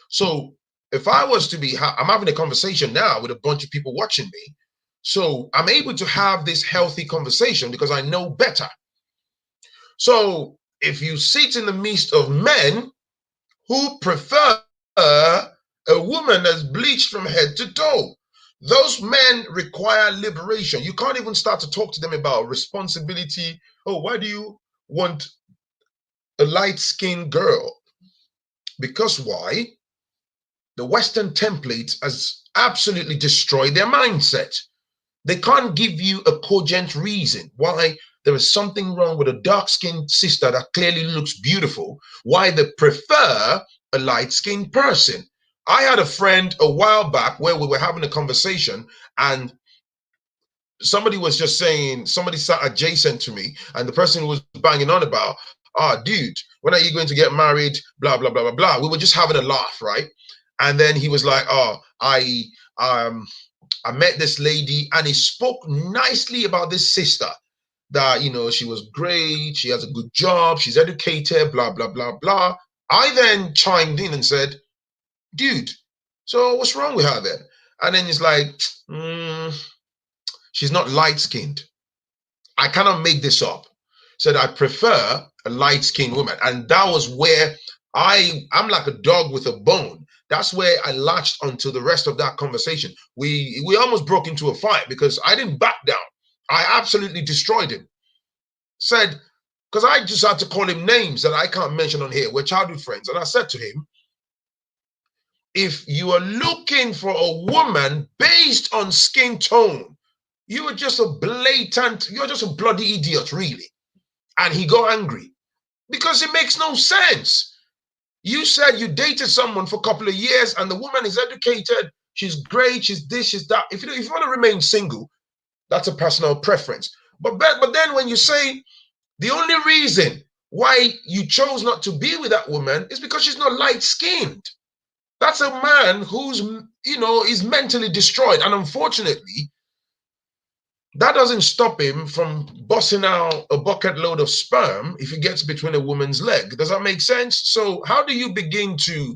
So if I was to be, I'm having a conversation now with a bunch of people watching me. So I'm able to have this healthy conversation because I know better. So if you sit in the midst of men who prefer a woman that's bleached from head to toe, those men require liberation. You can't even start to talk to them about responsibility. Oh, why do you want a light-skinned girl? Because why? The Western template has absolutely destroyed their mindset. They can't give you a cogent reason why there is something wrong with a dark-skinned sister that clearly looks beautiful, why they prefer a light-skinned person. I had a friend a while back where we were having a conversation and somebody was just saying, somebody sat adjacent to me and the person was banging on about, dude, when are you going to get married? Blah, blah, blah, blah, blah. We were just having a laugh, right? And then he was like, I met this lady and he spoke nicely about this sister that, you know, she was great. She has a good job. She's educated, blah, blah, blah, blah. I then chimed in and said, dude, so what's wrong with her then? And then he's like, she's not light-skinned. I cannot make this up. Said I prefer a light-skinned woman. And that was where I'm like a dog with a bone. That's where I latched onto the rest of that conversation. We almost broke into a fight because I didn't back down. I absolutely destroyed him. Said, because I just had to call him names that I can't mention on here. We're childhood friends. And I said to him, if you are looking for a woman based on skin tone, you are just you're just a bloody idiot, really. And he got angry because it makes no sense. You said you dated someone for a couple of years and the woman is educated, she's great, she's this, she's that. If you want to remain single, that's a personal preference. But then when you say the only reason why you chose not to be with that woman is because she's not light-skinned. That's a man who's, is mentally destroyed. And unfortunately, that doesn't stop him from busting out a bucket load of sperm if he gets between a woman's leg. Does that make sense? So how do you begin to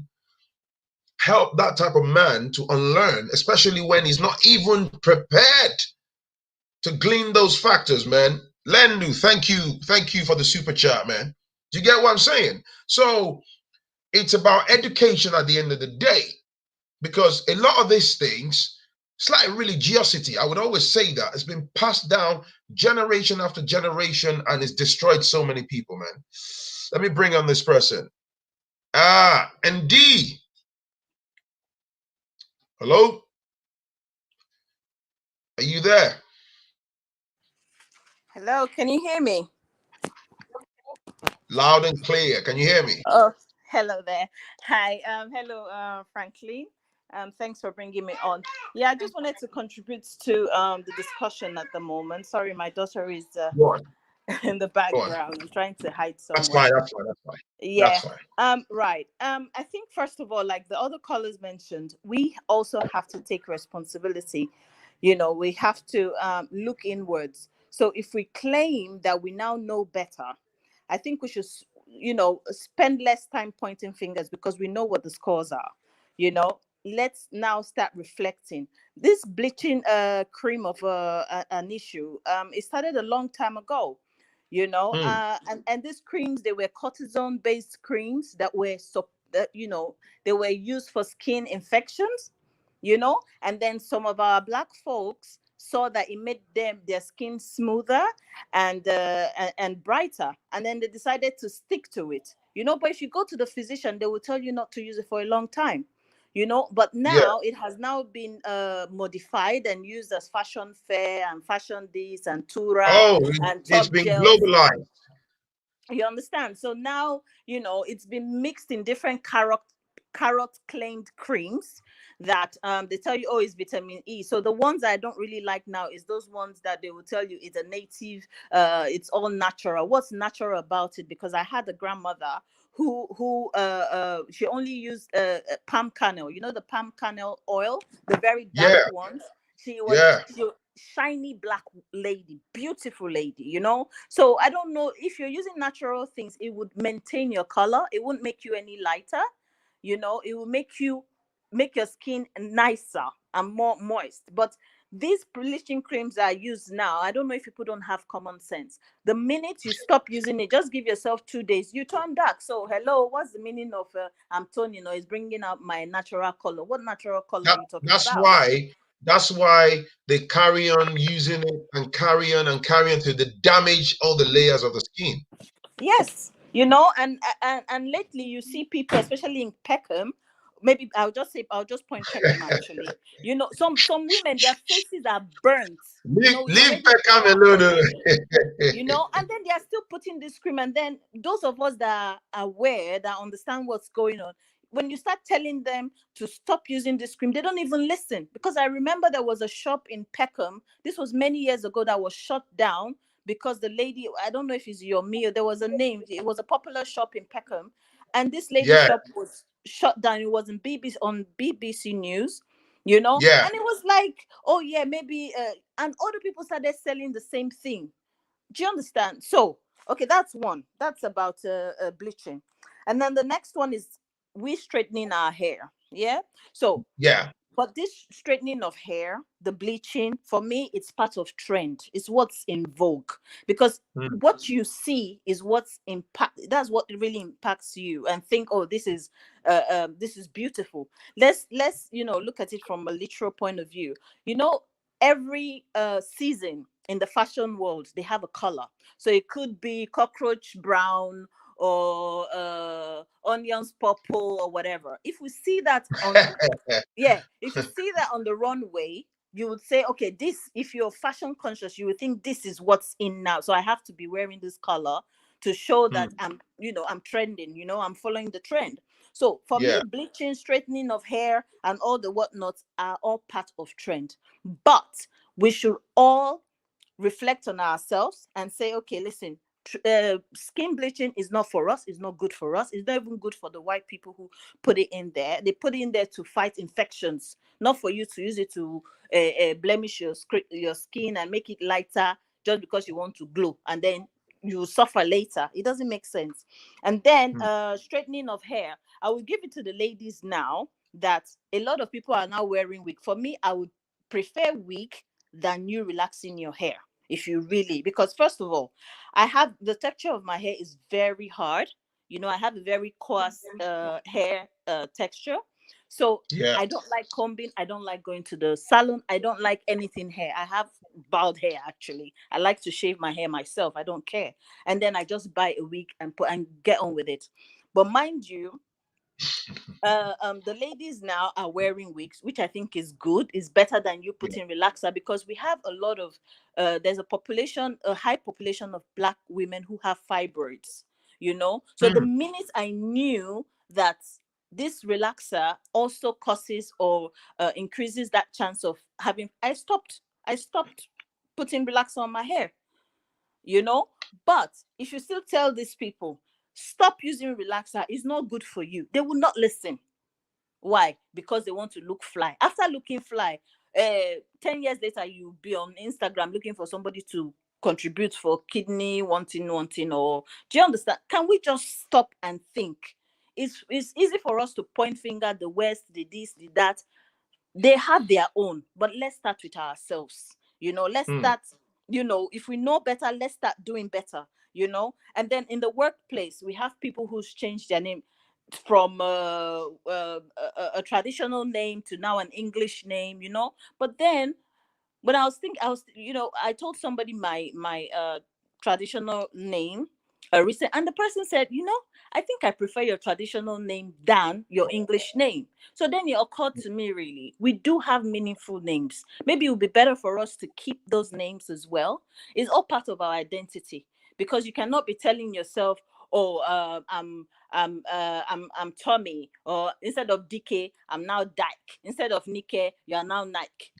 help that type of man to unlearn, especially when he's not even prepared to glean those factors, man? Lendu, thank you for the super chat, man. Do you get what I'm saying? So it's about education at the end of the day, because a lot of these things, it's like religiosity. I would always say that it's been passed down generation after generation and it's destroyed so many people, man. Let me bring on this person. And D. Hello? Are you there? Hello, can you hear me? Loud and clear. Can you hear me? Oh, hello there. Hi. Hello, Phrankleen. Thanks for bringing me on. Yeah, I just wanted to contribute to the discussion at the moment. Sorry, my daughter is in the background. I'm trying to hide somewhere. That's fine. Yeah. That's fine. Right. I think first of all, like the other callers mentioned, we also have to take responsibility. You know, we have to look inwards. So if we claim that we now know better, I think we should spend less time pointing fingers because we know what the scores are. Let's now start reflecting. This bleaching cream of an issue, it started a long time ago. And these creams, they were cortisone based creams that were they were used for skin infections. And then some of our Black folks saw that it made their skin smoother and brighter, and then they decided to stick to it. But if you go to the physician, they will tell you not to use it for a long time. But now it has now been modified and used as fashion fair and fashion this and Tura and It's top been gels. globalized. You understand? So now, it's been mixed in different carrot claimed creams that they tell you, oh, it's vitamin E. So the ones I don't really like now is those ones that they will tell you it's a native, it's all natural. What's natural about it? Because I had a grandmother who she only used palm kernel, the palm kernel oil, the very dark ones. She was shiny black lady, beautiful lady, So I don't know, if you're using natural things, it would maintain your color. It wouldn't make you any lighter. It will make your skin nicer and more moist. But these bleaching creams are used now. I don't know if people don't have common sense. The minute you stop using it, just give yourself 2 days, you turn dark. So hello, what's the meaning of I'm toning, it's bringing out my natural color? What natural color are you talking about? That's why they carry on using it and carry on till they damage all the layers of the skin. Yes, and lately you see people, especially in Peckham. Maybe I'll just point Peckham actually. Some women, their faces are burnt. Leave Peckham alone. And then they are still putting this cream. And then those of us that are aware, that understand what's going on, when you start telling them to stop using this cream, they don't even listen. Because I remember there was a shop in Peckham, this was many years ago, that was shut down because the lady, I don't know if it's Yomi, or there was a name, it was a popular shop in Peckham, and this lady's shop was shut down. It was on BBC News, and it was like, oh yeah, maybe and other people started selling the same thing. Do you understand? So okay, that's one. That's about bleaching. And then the next one is we straightening our hair. So but this straightening of hair, the bleaching, for me, it's part of trend. It's what's in vogue, because what you see is what's that's what really impacts you, and think, oh, this is beautiful. Let's look at it from a literal point of view. Every season in the fashion world, they have a color. So it could be cockroach brown or onions purple or whatever. If we see that on if you see that on the runway, you would say, okay, this, if you're fashion conscious, you would think this is what's in now, so I have to be wearing this color to show that I'm trending, I'm following the trend. So for me, bleaching, straightening of hair, and all the whatnots are all part of trend. But we should all reflect on ourselves and say, okay, listen, skin bleaching is not for us. It's not good for us. It's not even good for the white people who put it in there. They put it in there to fight infections, not for you to use it to blemish your skin and make it lighter just because you want to glow, and then you suffer later. It doesn't make sense. And then straightening of hair, I will give it to the ladies now that a lot of people are now wearing wig. For me, I would prefer wig than you relaxing your hair. If you really, because first of all, I have the texture of my hair is very hard. I have a very coarse hair texture. So I don't like combing. I don't like going to the salon. I don't like anything hair. I have bald hair, actually. I like to shave my hair myself. I don't care. And then I just buy a wig and get on with it. But mind you, the ladies now are wearing wigs, which I think is good. Is better than you putting relaxer, because we have a lot of there's a high population of Black women who have fibroids. So the minute I knew that this relaxer also causes or increases that chance of having, I stopped putting relaxer on my hair. But if you still tell these people, stop using relaxer, it's not good for you, they will not listen. Why? Because they want to look fly. After looking fly, 10 years later, you'll be on Instagram looking for somebody to contribute for kidney, one thing, or do you understand? Can we just stop and think? It's easy for us to point finger the West, the this, the that. They have their own, but let's start with ourselves. Let's start, if we know better, let's start doing better, and then in the workplace we have people who's changed their name from a traditional name to now an English name, but then when I told somebody my traditional name recent, and the person said, I think I prefer your traditional name than your English name. So then it occurred to me, really, we do have meaningful names. Maybe it would be better for us to keep those names as well. It's all part of our identity, because you cannot be telling yourself, oh, I'm Tommy, or instead of DK, I'm now Dyke. Instead of Nike, you are now Nike.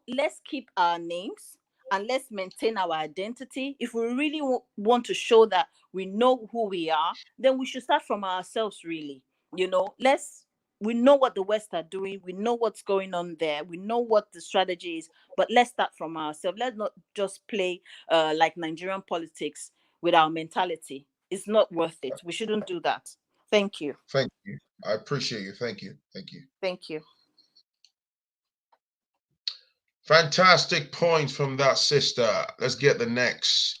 Let's keep our names and let's maintain our identity. If we really want to show that we know who we are, then we should start from ourselves, really. We know what the West are doing. We know what's going on there. We know what the strategy is, but let's start from ourselves. Let's not just play like Nigerian politics with our mentality. It's not worth it. We shouldn't do that. Thank you. Thank you. I appreciate you. Thank you. Thank you. Thank you. Fantastic points from that sister. Let's get the next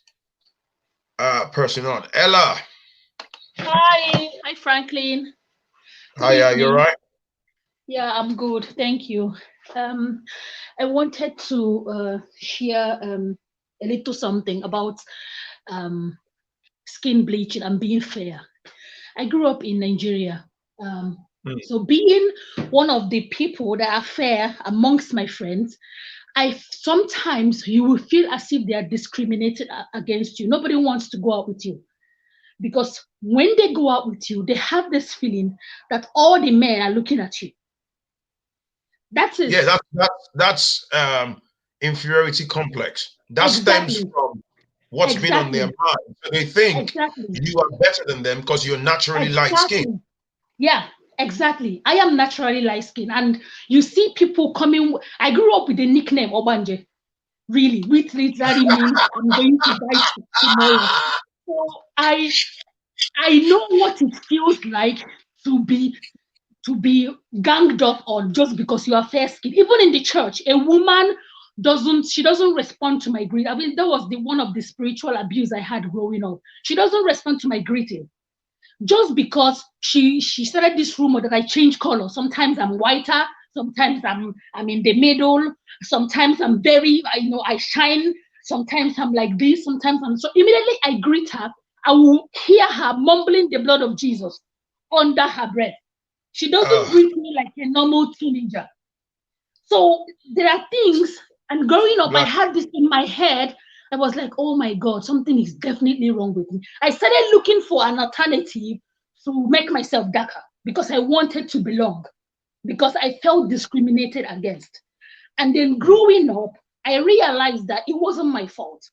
person on. Ella. Hi. Hi, Phrankleen. Hi, you all right? Yeah, I'm good. Thank you. I wanted to share a little something about skin bleaching and being fair. I grew up in Nigeria. So being one of the people that are fair amongst my friends, sometimes you will feel as if they are discriminated against you. Nobody wants to go out with you, because when they go out with you, they have this feeling that all the men are looking at you. That's inferiority complex. That stems from what's been on their mind. So they think you are better than them because you're naturally light skinned. Yeah, exactly. I am naturally light skinned, and you see people coming. I grew up with the nickname Obanje, really, which literally means I'm going to die tomorrow. So I know what it feels like to be ganged up on just because you are fair skinned. Even in the church, a woman doesn't respond to my greeting. I mean, that was one of the spiritual abuse I had growing up. She doesn't respond to my greeting just because she started this rumor that I change color. Sometimes I'm whiter, sometimes I'm in the middle, sometimes I'm very, I shine, sometimes I'm like this, sometimes I'm so. Immediately I greet her, I will hear her mumbling the blood of Jesus under her breath. She doesn't greet me like a normal teenager. So there are things, and growing up, I had this in my head. I was like, oh my God, something is definitely wrong with me. I started looking for an alternative to make myself darker because I wanted to belong, because I felt discriminated against. And then growing up, I realized that it wasn't my fault.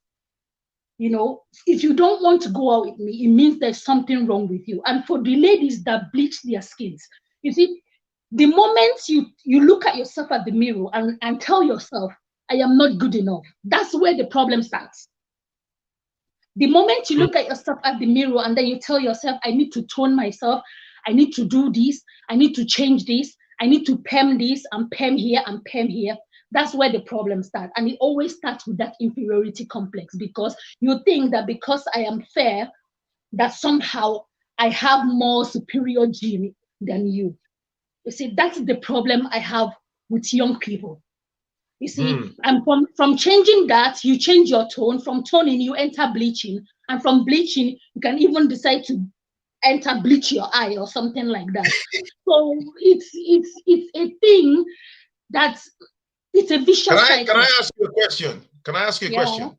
If you don't want to go out with me, it means there's something wrong with you. And for the ladies that bleach their skins, you see, the moment you look at yourself at the mirror and tell yourself, I am not good enough, that's where the problem starts. The moment you look at yourself at the mirror and then you tell yourself, I need to tone myself, I need to do this, I need to change this, I need to perm this and perm here and perm here, that's where the problem starts. And it always starts with that inferiority complex, because you think that because I am fair, that somehow I have more superior gene than you. You see, that's the problem I have with young people. You see, and from changing that, you change your tone. From toning, you enter bleaching. And from bleaching, you can even decide to enter bleach your eye or something like that. So it's a thing that's, it's a vicious cycle. Can I ask you a question? Can I ask you a question?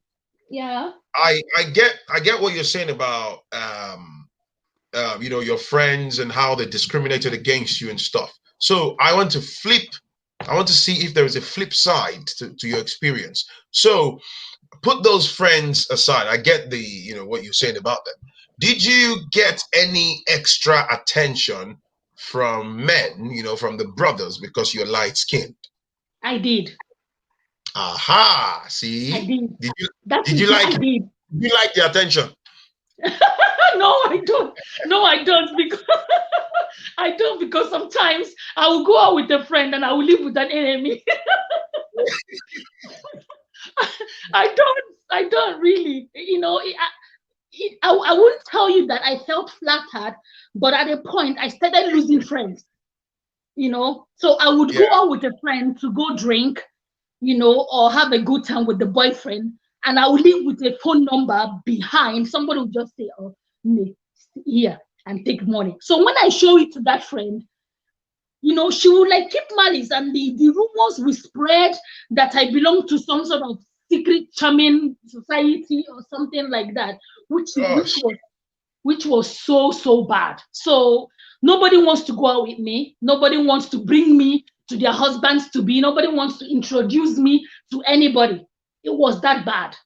Yeah. I get what you're saying about your friends and how they discriminated against you and stuff. So I want to see if there is a flip side to your experience. So put those friends aside. I get what you're saying about them. Did you get any extra attention from men, from the brothers, because you're light skinned? I did. Aha. See? I did. Did you That did is you what like I did. you like the attention? No, I don't. No, I don't, because I don't, because sometimes I will go out with a friend and I will live with an enemy. I don't really, I wouldn't tell you that I felt flattered, but at a point I started losing friends, So I would go out with a friend to go drink, or have a good time with the boyfriend, and I would leave with a phone number behind. Somebody would just say, "Oh, me here," and take money. So when I show it to that friend, she would like keep malice, and the rumors will spread that I belong to some sort of secret charming society or something like that, which was so bad. So nobody wants to go out with me. Nobody wants to bring me to their husbands to be. Nobody wants to introduce me to anybody. It was that bad.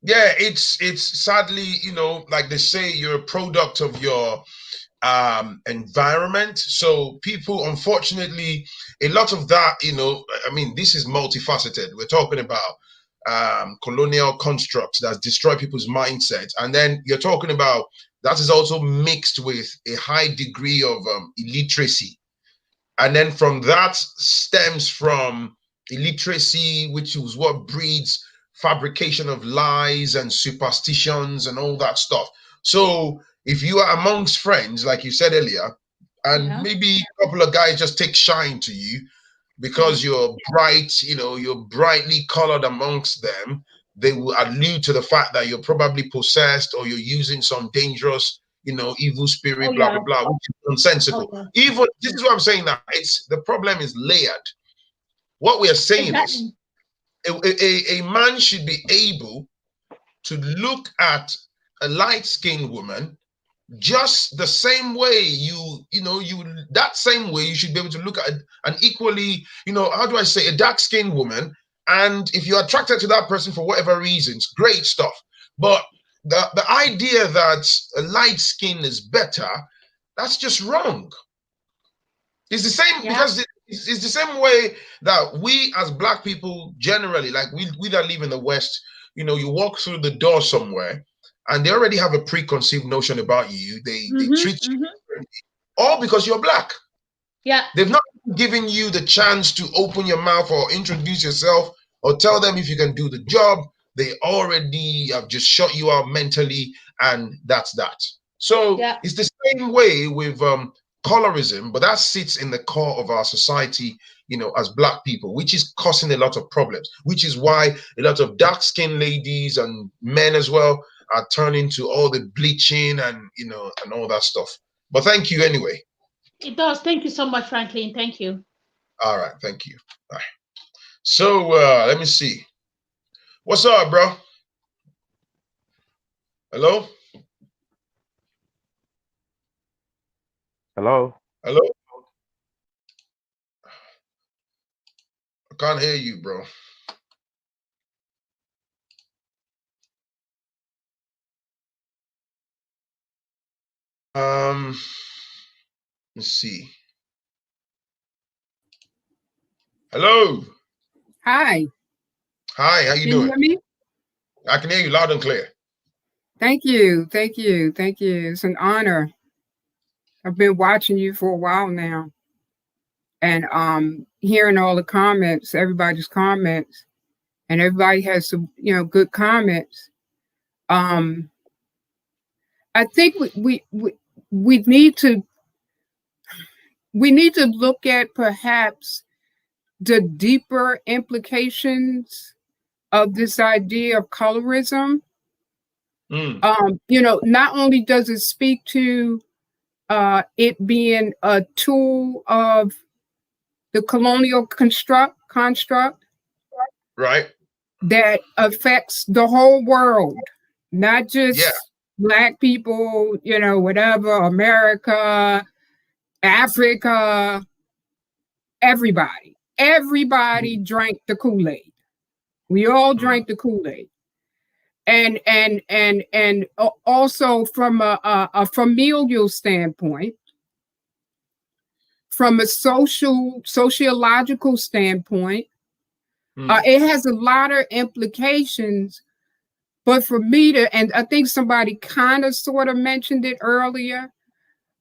Yeah, it's sadly, like they say, you're a product of your environment. So people, unfortunately, a lot of that, I mean, this is multifaceted. We're talking about colonial constructs that destroy people's mindsets, and then you're talking about that is also mixed with a high degree of illiteracy, and then from that stems from illiteracy, which is what breeds fabrication of lies and superstitions and all that stuff. So if you are amongst friends, like you said earlier, and maybe a couple of guys just take shine to you because you're bright, you're brightly colored amongst them, they will allude to the fact that you're probably possessed or you're using some dangerous, evil spirit, blah, blah, blah, which is nonsensical. Even, this is what I'm saying, that the problem is layered. What we are saying is a man should be able to look at a light-skinned woman just the same way that same way you should be able to look at an equally, how do I say, a dark-skinned woman, and if you're attracted to that person for whatever reasons, great stuff. But the idea that a light skin is better, that's just wrong. It's the same because it's the same way that we as Black people generally, like we that live in the West, you walk through the door somewhere and they already have a preconceived notion about you. They treat you all because you're Black. Yeah. They've not given you the chance to open your mouth or introduce yourself or tell them if you can do the job. They already have just shut you out mentally, and that's that. So it's the same way with colorism, but that sits in the core of our society, as Black people, which is causing a lot of problems, which is why a lot of dark-skinned ladies and men as well are turning to all the bleaching and, and all that stuff. But thank you anyway. It does. Thank you so much, Phrankleen. Thank you. All right. Thank you. Bye. So let me see. What's up, bro? Hello? Hello? Hello? I can't hear you, bro. Let's see. Hello. Hi. Hi, how you Can doing? you hear me? I can hear you loud and clear. Thank you. Thank you. Thank you. It's an honor. I've been watching you for a while now. And hearing all the comments, everybody's comments, and everybody has some, good comments. I think we need to look at perhaps the deeper implications of this idea of colorism. Not only does it speak to it being a tool of the colonial construct, right, that affects the whole world, not just Black people, whatever, America, Africa, everybody drank the Kool-Aid. We all drank the Kool-Aid. And also from a familial standpoint, from a sociological standpoint, It has a lot of implications, but for me to, and I think somebody kind of sort of mentioned it earlier,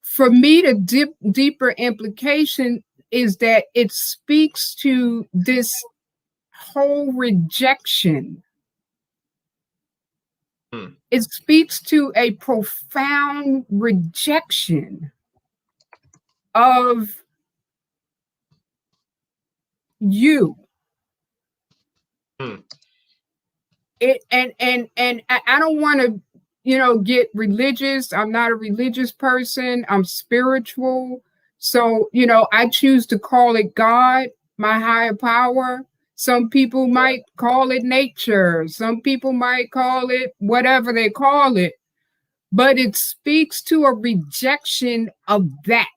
for me the deeper implication is that it speaks to this whole rejection. It speaks to a profound rejection of you. And I don't want to, get religious. I'm not a religious person. I'm spiritual. So, I choose to call it God, my higher power. Some people might call it nature. Some people might call it whatever they call it. But it speaks to a rejection of that.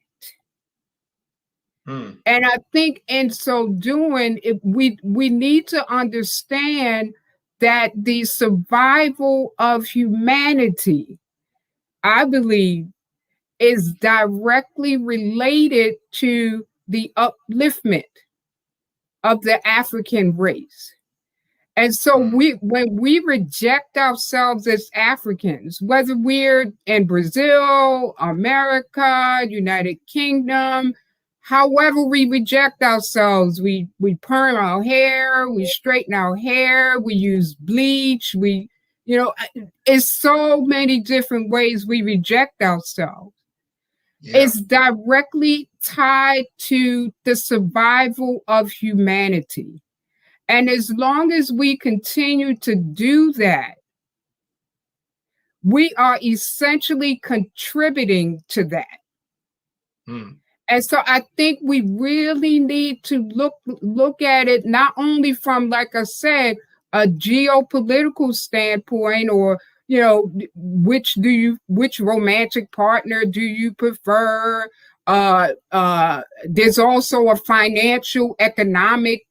And I think in so doing, we need to understand that the survival of humanity, I believe, is directly related to the upliftment of the African race. And so when we reject ourselves as Africans, whether we're in Brazil, America, United Kingdom, however we reject ourselves, we perm our hair, we straighten our hair, we use bleach, it's so many different ways we reject ourselves. It's directly tied to the survival of humanity. And as long as we continue to do that, we are essentially contributing to that. And so I think we really need to look at it not only from, like I said, a geopolitical standpoint, or which romantic partner do you prefer? There's also a financial, economic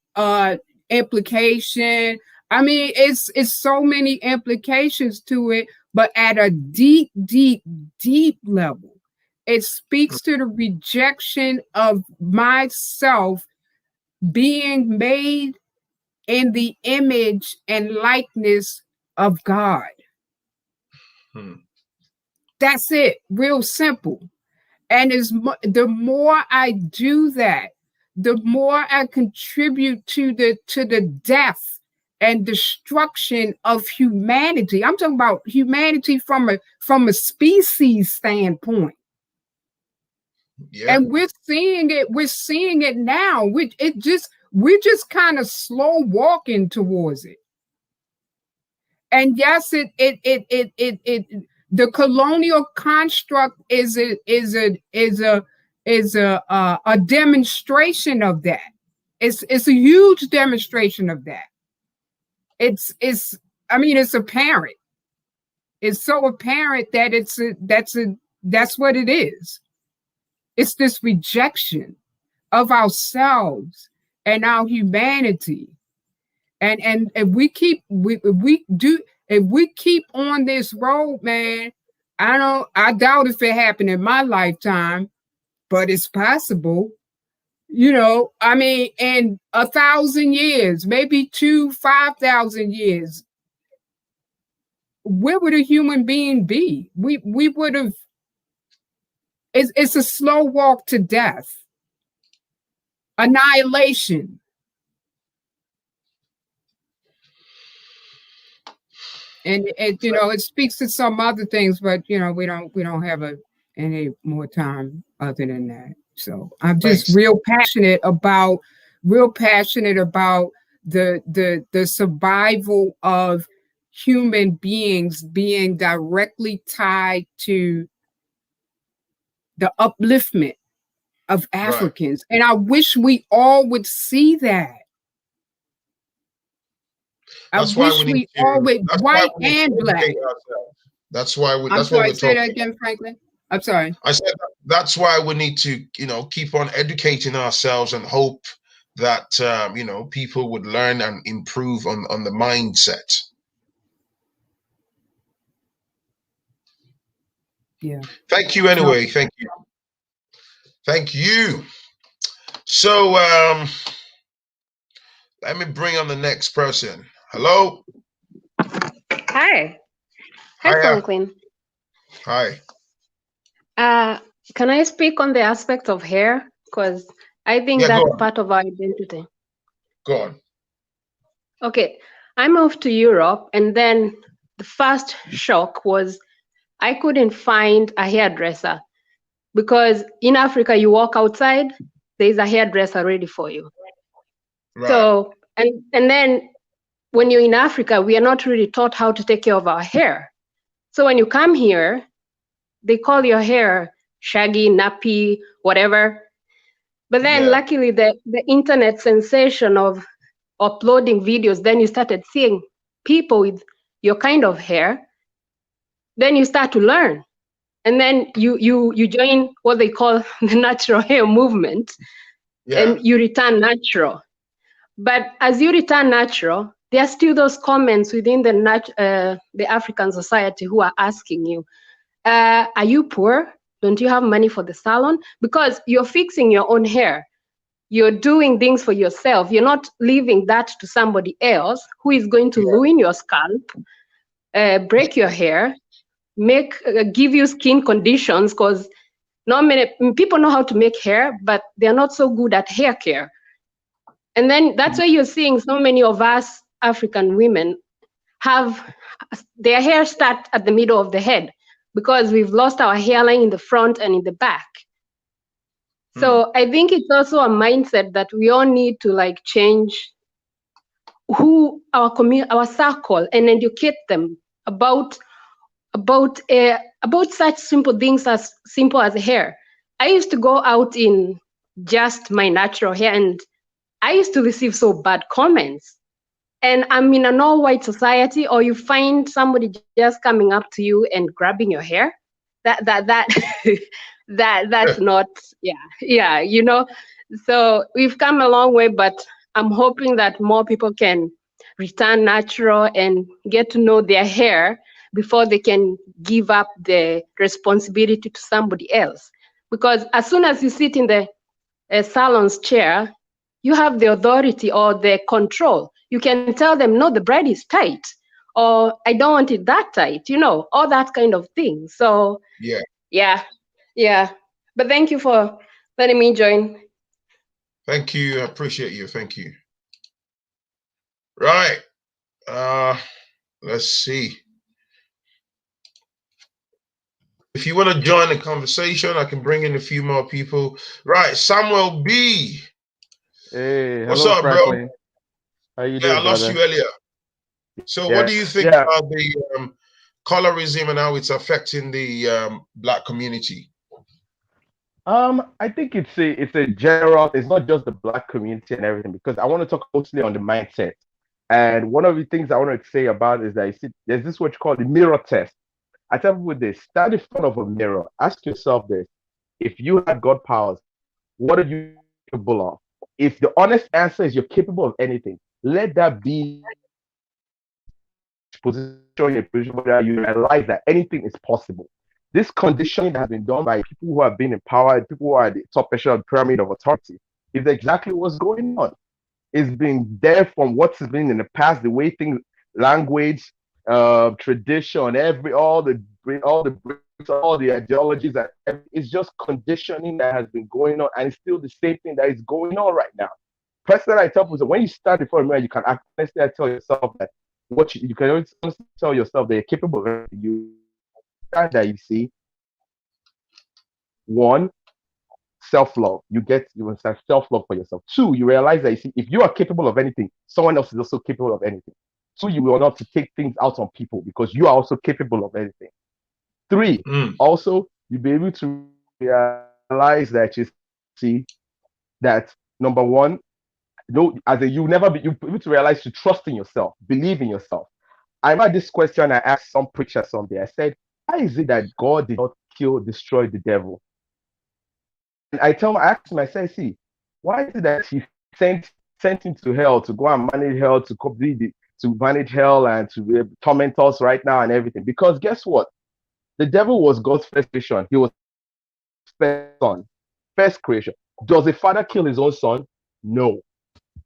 implication. I mean, it's so many implications to it, but at a deep, deep, deep level, it speaks to the rejection of myself being made in the image and likeness of God. That's it, real simple. And the more I do that, the more I contribute to the death and destruction of humanity. I'm talking about humanity from a species standpoint. And we're seeing it now. We're just kind of slow walking towards it. And yes, the colonial construct is a demonstration of that. It's a huge demonstration of that. It's apparent. It's so apparent that that's what it is. It's this rejection of ourselves and our humanity. And if we keep on this road, man, I doubt if it happened in my lifetime, but it's possible. In 1,000 years, maybe 5,000 years, where would a human being be? We would have. It's a slow walk to death, annihilation. And it speaks to some other things, but we don't have any more time other than that. So I'm just real passionate about the survival of human beings being directly tied to the upliftment of Africans. And I wish we all would see that. That's why we need to, white and black. That's why we. I'm sorry. Say that again, Phrankleen. I'm sorry. I said that's why we need to, keep on educating ourselves and hope that people would learn and improve on the mindset. Yeah. Thank you. Anyway, thank you. Thank you. So Let me bring on the next person. Hello. Hi. Hi, Hiya. Phrankleen. Hi. Can I speak on the aspect of hair? Because I think that's part of our identity. Go on. Okay. I moved to Europe, and then the first shock was I couldn't find a hairdresser, because in Africa, you walk outside, there's a hairdresser ready for you. Right. So, and then when you're in Africa, we are not really taught how to take care of our hair. So when you come here, they call your hair shaggy, nappy, whatever. But then luckily the internet sensation of uploading videos, then you started seeing people with your kind of hair. Then you start to learn. And then you join what they call the natural hair movement, and you return natural. But as you return natural, there are still those comments within the African society who are asking you, are you poor? Don't you have money for the salon? Because you're fixing your own hair. You're doing things for yourself. You're not leaving that to somebody else who is going to ruin your scalp, break your hair, give you skin conditions, because not many people know how to make hair, but they're not so good at hair care. And then that's why you're seeing so many of us African women have their hair start at the middle of the head, because we've lost our hairline in the front and in the back. So I think it's also a mindset that we all need to like change who our circle, and educate them about such simple things as simple as hair. I used to go out in just my natural hair, and I used to receive so bad comments. And I'm in an all-white society, or you find somebody just coming up to you and grabbing your hair. That's not, you know. So we've come a long way, but I'm hoping that more people can return natural and get to know their hair before they can give up the responsibility to somebody else. Because as soon as you sit in the salon's chair, you have the authority or the control. You can tell them, no, the braid is tight, or I don't want it that tight, you know, all that kind of thing. So yeah. But thank you for letting me join. Thank you. I appreciate you. Thank you. Right. Let's see. If you want to join the conversation, I can bring in a few more people. Right, Samuel B. Hey, what's hello, up, Phrankleen. bro? How you doing, I lost brother? you earlier. So what do you think about the colorism and how it's affecting the Black community? I think it's a general, it's not just the Black community and everything, because I want to talk mostly on the mindset. And one of the things I want to say about is that you see, there's this what you call the mirror test. I tell people this: stand in front of a mirror, ask yourself this: if you had God powers, what are you capable of? If the honest answer is you're capable of anything, let that be position where you realize that anything is possible. This conditioning that has been done by people who have been empowered, people who are at the top echelon of the pyramid of authority, is exactly what's going on. It's been there from what's been in the past, the way things, language, tradition, all the ideologies, that it's just conditioning that has been going on, and it's still the same thing that is going on right now. Personally, I tell people, when you start before a mirror, you can honestly tell yourself that you can always tell yourself that you're capable of you that you see. One, self-love. You start self-love for yourself. Two, you realize that you see, if you are capable of anything, someone else is also capable of anything. Two, you will not to take things out on people because you are also capable of anything. Three, also you'll be able to realize that you see that number one, you'll be able to realize to trust in yourself, believe in yourself. I remember this question I asked some preacher someday. I said, why is it that God did not destroy the devil? And I asked him, I said, see, why is it that he sent him to hell to go and manage hell, to manage hell and to torment us right now and everything? Because guess what? The devil was God's first creation. He was first son, first creation. Does a father kill his own son? No.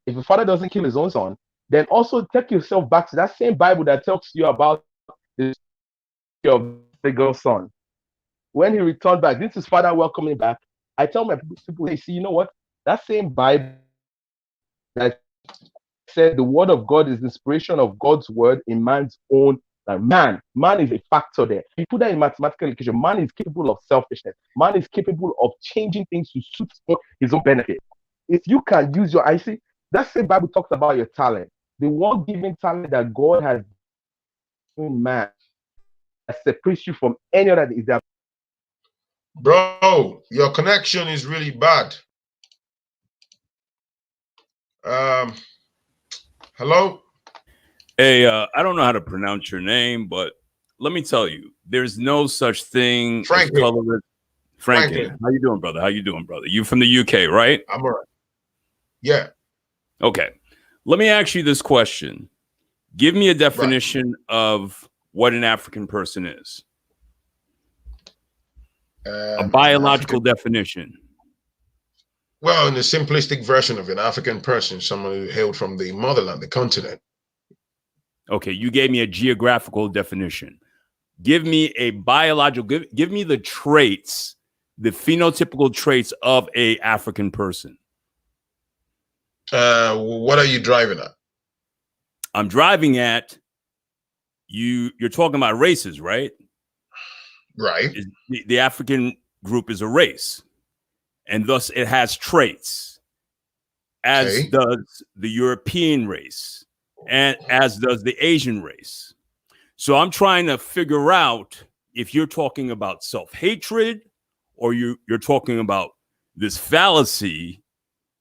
If a father doesn't kill his own son, then also take yourself back to that same Bible that talks to you about the story of the girl's son. When he returned back, this is father welcoming back. I tell my people, hey, see, you know what? That same Bible that said the word of God is the inspiration of God's word in man's own man is a factor there. You put that in mathematical equation, man is capable of selfishness. Man is capable of changing things to suit his own benefit. If you can use your, I see, that same Bible talks about your talent. The one given talent that God has given man that separates you from any other is that. Bro, your connection is really bad. Hello? Hey, I don't know how to pronounce your name, but let me tell you, there's no such thing as colorism. Phrankleen, how you doing, brother? How you doing, brother? You from the UK, right? I'm all right. Yeah. Okay. Let me ask you this question. Give me a definition of what an African person is. A biological definition. Well, in the simplistic version of an African person, someone who hailed from the motherland, the continent. Okay, you gave me a geographical definition. Give me a biological, give me the traits, the phenotypical traits of a African person. What are you driving at? I'm driving at you're talking about races, right? Right. The African group is a race, and thus it has traits, as does the European race, and as does the Asian race. So I'm trying to figure out if you're talking about self-hatred or you're talking about this fallacy,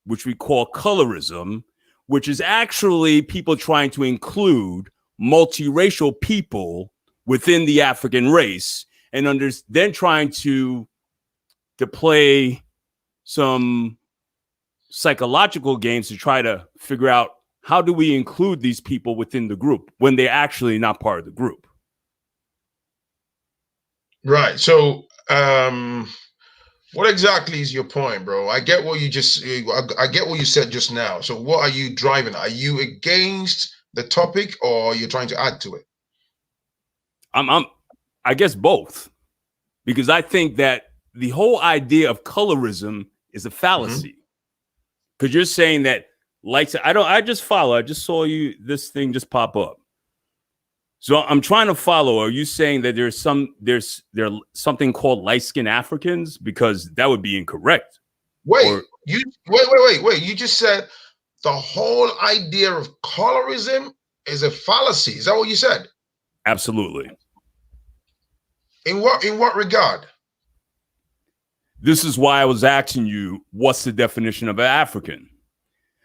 which we call colorism, which is actually people trying to include multiracial people within the African race, and then trying to play some psychological games to try to figure out how do we include these people within the group when they're actually not part of the group. Right. So what exactly is your point, bro? I get what you I get what you said just now. So what are you driving at? Are you against the topic or are you trying to add to it? I guess both, because I think that the whole idea of colorism is a fallacy. Because you're saying that, like, I just saw this thing just pop up. So I'm trying to follow. Are you saying that there's something called light-skinned Africans? Because that would be incorrect. Wait. You just said the whole idea of colorism is a fallacy. Is that what you said? Absolutely. In what regard? This is why I was asking you, what's the definition of an African?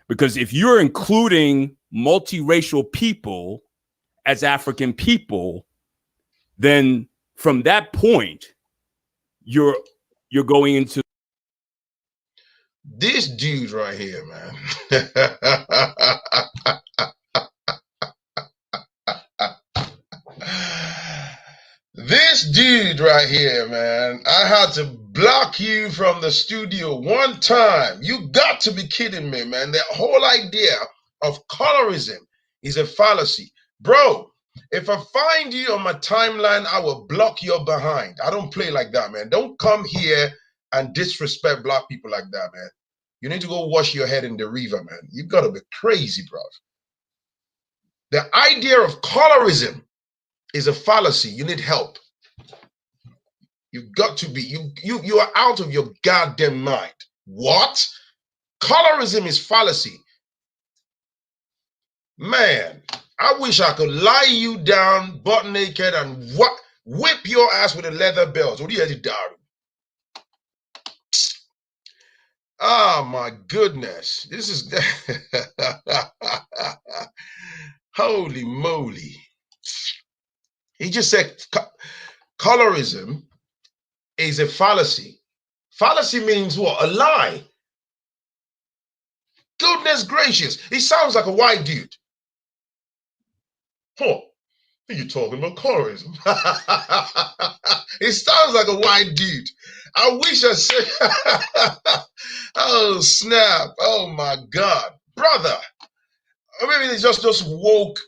Because if you're including multiracial people as African people, then from that point, you're going into this dude right here, man. This dude right here, man. I had to block you from the studio one time. You got to be kidding me, man. The whole idea of colorism is a fallacy. Bro, if I find you on my timeline, I will block your behind. I don't play like that, man. Don't come here and disrespect black people like that, man. You need to go wash your head in the river, man. You gotta be crazy, bro. The idea of colorism is a fallacy. You need help. You've got to be, you are out of your goddamn mind. What? Colorism is fallacy. Man, I wish I could lie you down butt naked and whip your ass with a leather belt. What do you have to do? Oh my goodness. This is holy moly. He just said colorism is a fallacy. Fallacy means what? A lie. Goodness gracious. He sounds like a white dude. Huh. Are you talking about colorism? It sounds like a white dude. I wish I said, oh snap. Oh my God. Brother, Or maybe it's just woke.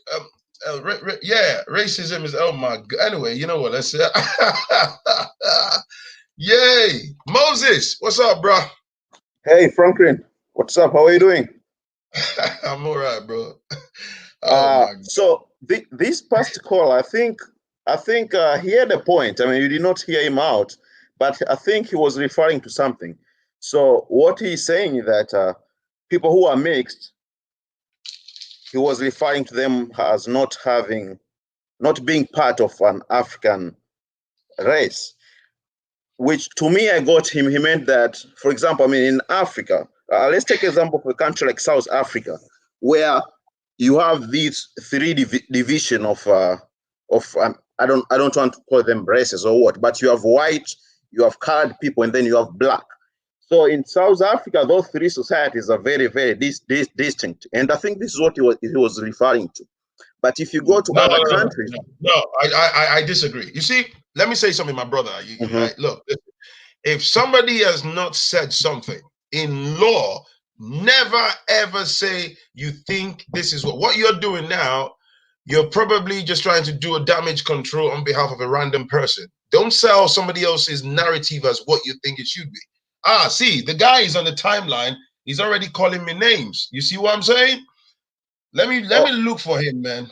Yeah, racism is, oh my God. Anyway, you know what? Let's say, yay. Moses, what's up, bro? Hey, Franklin, what's up? How are you doing? I'm all right, bro. Oh my God. So this past call, I think he had a point. I mean, you did not hear him out, but I think he was referring to something. So what he's saying is that people who are mixed, he was referring to them as not being part of an African race. Which to me, I got him. He meant that, for example, I mean, in Africa, let's take an example of a country like South Africa, where you have these three division of I don't want to call them races or what, but you have white, you have colored people, and then you have black. So in South Africa, those three societies are very, very distinct, and I think this is what he was referring to. But if you go to other countries, I disagree. You see, let me say something, my brother. Look, if somebody has not said something in law, never ever say you think this is what you're doing now. You're probably just trying to do a damage control on behalf of a random person. Don't sell somebody else's narrative as what you think it should be. See, the guy is on the timeline. He's already calling me names. You see what I'm saying? Let me look for him, man.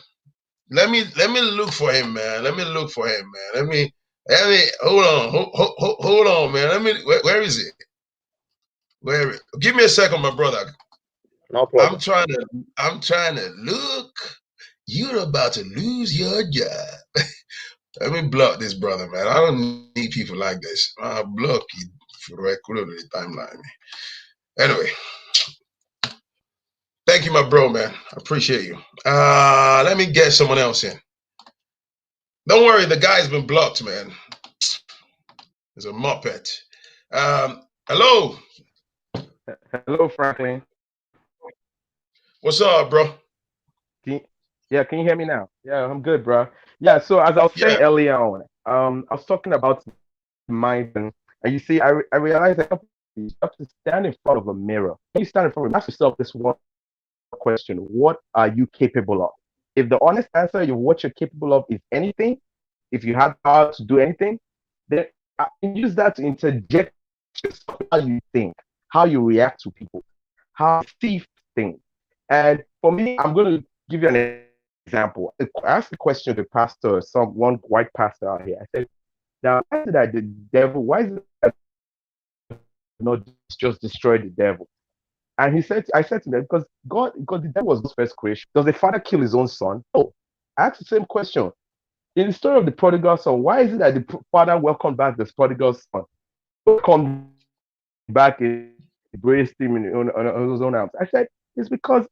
Let me look for him, man. Let me look for him, man. Let me hold on, man. Where is it? Give me a second, my brother. No problem. I'm trying to look. You're about to lose your job. Let me block this brother, man. I don't need people like this. Block you for the timeline. Anyway. Thank you, my bro, man. I appreciate you. Let me get someone else in. Don't worry, the guy's been blocked, man. There's a muppet. Hello. Hello, Franklin. What's up, bro? Can you hear me now? Yeah, I'm good, bro. Yeah, so as I was saying earlier on, I was talking about mind, and you see, I realized that you have to stand in front of a mirror. When you stand in front of it, ask yourself this one question: what are you capable of? If the honest answer of what you're capable of is anything, if you have power to do anything, then I can use that to interject how you think, how you react to people, how you see things. And for me, I'm going to give you an example. I asked a question to pastor, one white pastor out here. I said, now, why is it that the devil, why is it that not just destroy the devil? And I said to them, because the devil was God's first creation. Does the father kill his own son? No. I asked the same question. In the story of the prodigal son, why is it that the father welcomed back the prodigal son? Welcomed back and embraced him on his own arms. I said, it's because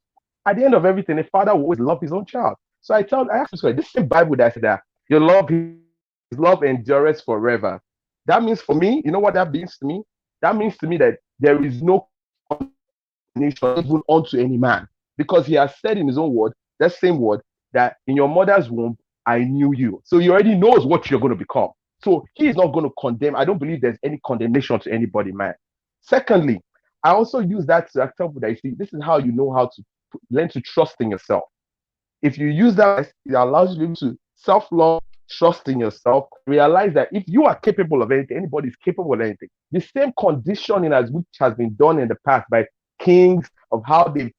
at the end of everything, the father will always love his own child. So I asked this same Bible that said that your love endures forever. That means for me, you know what that means to me? That means to me that there is no condemnation even unto any man. Because he has said in his own word, that same word, that in your mother's womb, I knew you. So he already knows what you're going to become. So he is not going to condemn. I don't believe there's any condemnation to anybody, man. Secondly, I also use that to example that you see, this is how you know how to learn to trust in yourself. If you use that, it allows you to self-love, trust in yourself, realize that if you are capable of anything, anybody is capable of anything. The same conditioning as which has been done in the past by kings of how they,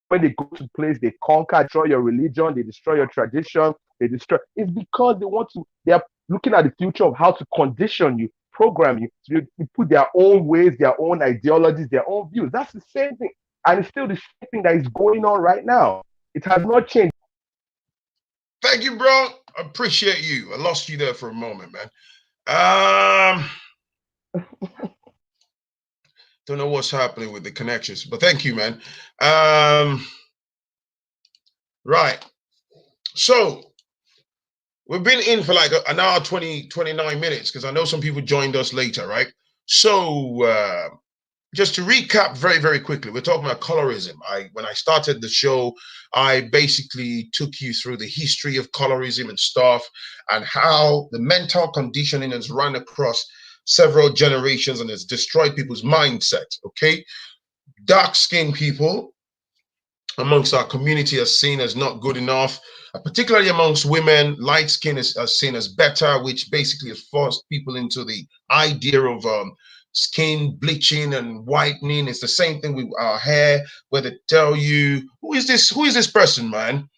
when they go to place, they conquer, destroy your religion, they destroy your tradition, it's because they are looking at the future of how to condition you, program you, to put their own ways, their own ideologies, their own views. That's the same thing. And it's still the same thing that is going on right now. It has not changed. Thank you, bro. I appreciate you. I lost you there for a moment, man. Don't know what's happening with the connections, but thank you, man. Right. So we've been in for like an hour, 29 minutes, because I know some people joined us later, right? So just to recap very, very quickly, we're talking about colorism. When I started the show, I basically took you through the history of colorism and stuff, and how the mental conditioning has run across several generations and has destroyed people's mindset, okay? Dark-skinned people amongst our community are seen as not good enough, particularly amongst women. Light skin is seen as better, which basically has forced people into the idea of skin bleaching and whitening. It's the same thing with our hair, where they tell you, who is this person, man?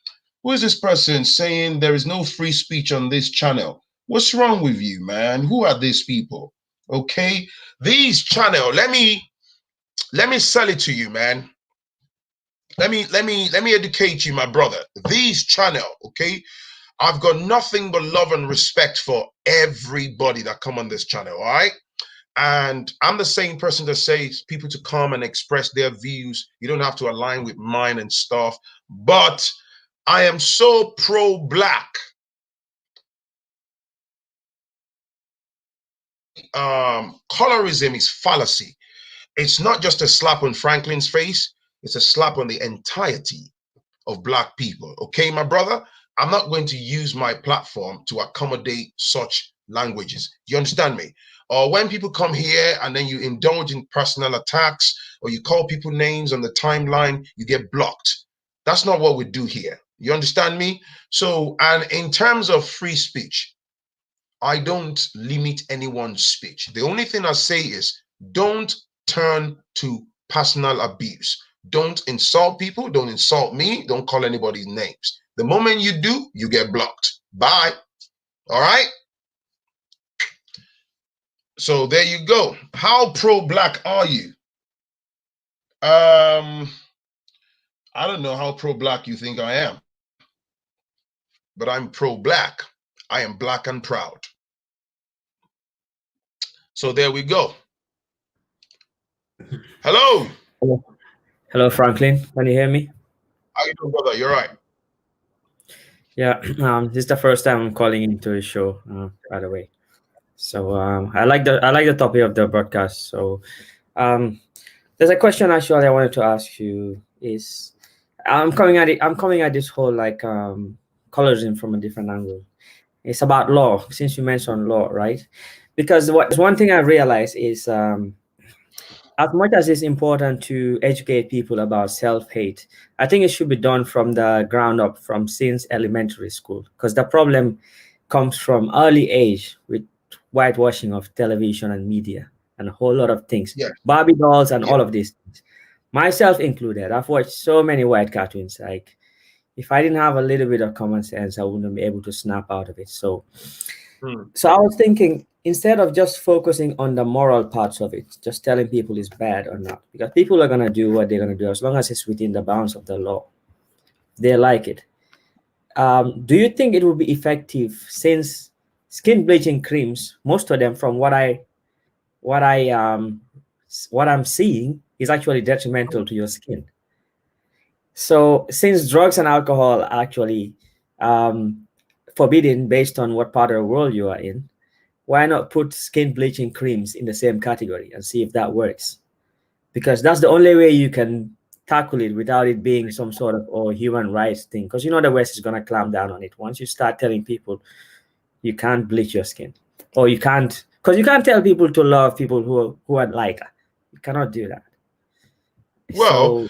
Who is this person saying there is no free speech on this channel? What's wrong with you, man? Who are these people? Okay, these channel, let me sell it to you, man. Let me educate you, my brother. These channel, okay? I've got nothing but love and respect for everybody that come on this channel, all right? And I'm the same person that says people to come and express their views. You don't have to align with mine and stuff. But I am so pro-black. Colorism is fallacy. It's not just a slap on Frankleen's face. It's a slap on the entirety of black people. Okay, my brother? I'm not going to use my platform to accommodate such languages. You understand me? Or when people come here and then you indulge in personal attacks or you call people names on the timeline, you get blocked. That's not what we do here. You understand me? So, and in terms of free speech, I don't limit anyone's speech. The only thing I say is don't turn to personal abuse. Don't insult people. Don't insult me. Don't call anybody's names. The moment you do, you get blocked. Bye. All right? So there you go. How pro-black are you? I don't know how pro-black you think I am, but I'm pro-black. I am black and proud. So there we go. Hello. Hello, Phrankleen. Can you hear me? How you doing, brother? You're right. Yeah, this is the first time I'm calling into a show, by the way. So I like the topic of the broadcast. So there's a question actually I wanted to ask you. Is I'm coming at this whole like colorism from a different angle. It's about law, since you mentioned law, right? Because one thing I realized is as much as it's important to educate people about self-hate, I think it should be done from the ground up, from since elementary school, because the problem comes from early age with whitewashing of television and media and a whole lot of things. Yeah. Barbie dolls and all of these things, myself included. I've watched so many white cartoons. Like, if I didn't have a little bit of common sense, I wouldn't be able to snap out of it. So I was thinking, instead of just focusing on the moral parts of it, just telling people it's bad or not, because people are going to do what they're going to do as long as it's within the bounds of the law. They like it. Do you think it will be effective, since skin bleaching creams, most of them, from what I'm seeing, is actually detrimental to your skin? So since drugs and alcohol are actually forbidden based on what part of the world you are in, why not put skin bleaching creams in the same category and see if that works? Because that's the only way you can tackle it without it being some sort of human rights thing. Because the West is going to clamp down on it. Once you start telling people you can't bleach your skin, or you can't, because you can't tell people to love people who are lighter. You cannot do that. Well,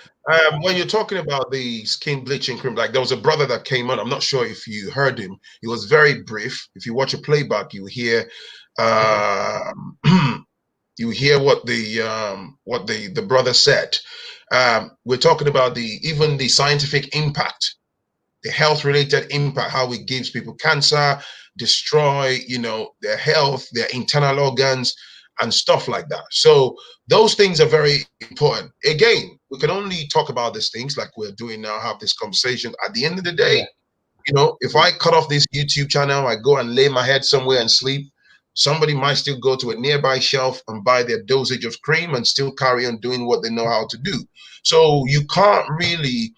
when you're talking about the skin bleaching cream, like there was a brother that came on. I'm not sure if you heard him. He was very brief. If you watch a playback, you hear you hear what the brother said. We're talking about even the scientific impact, the health-related impact, how it gives people cancer, destroy their health, their internal organs, and stuff like that. So those things are very important. Again, we can only talk about these things like we're doing now, have this conversation. At the end of the day, if I cut off this YouTube channel, I go and lay my head somewhere and sleep, somebody might still go to a nearby shelf and buy their dosage of cream and still carry on doing what they know how to do. So you can't really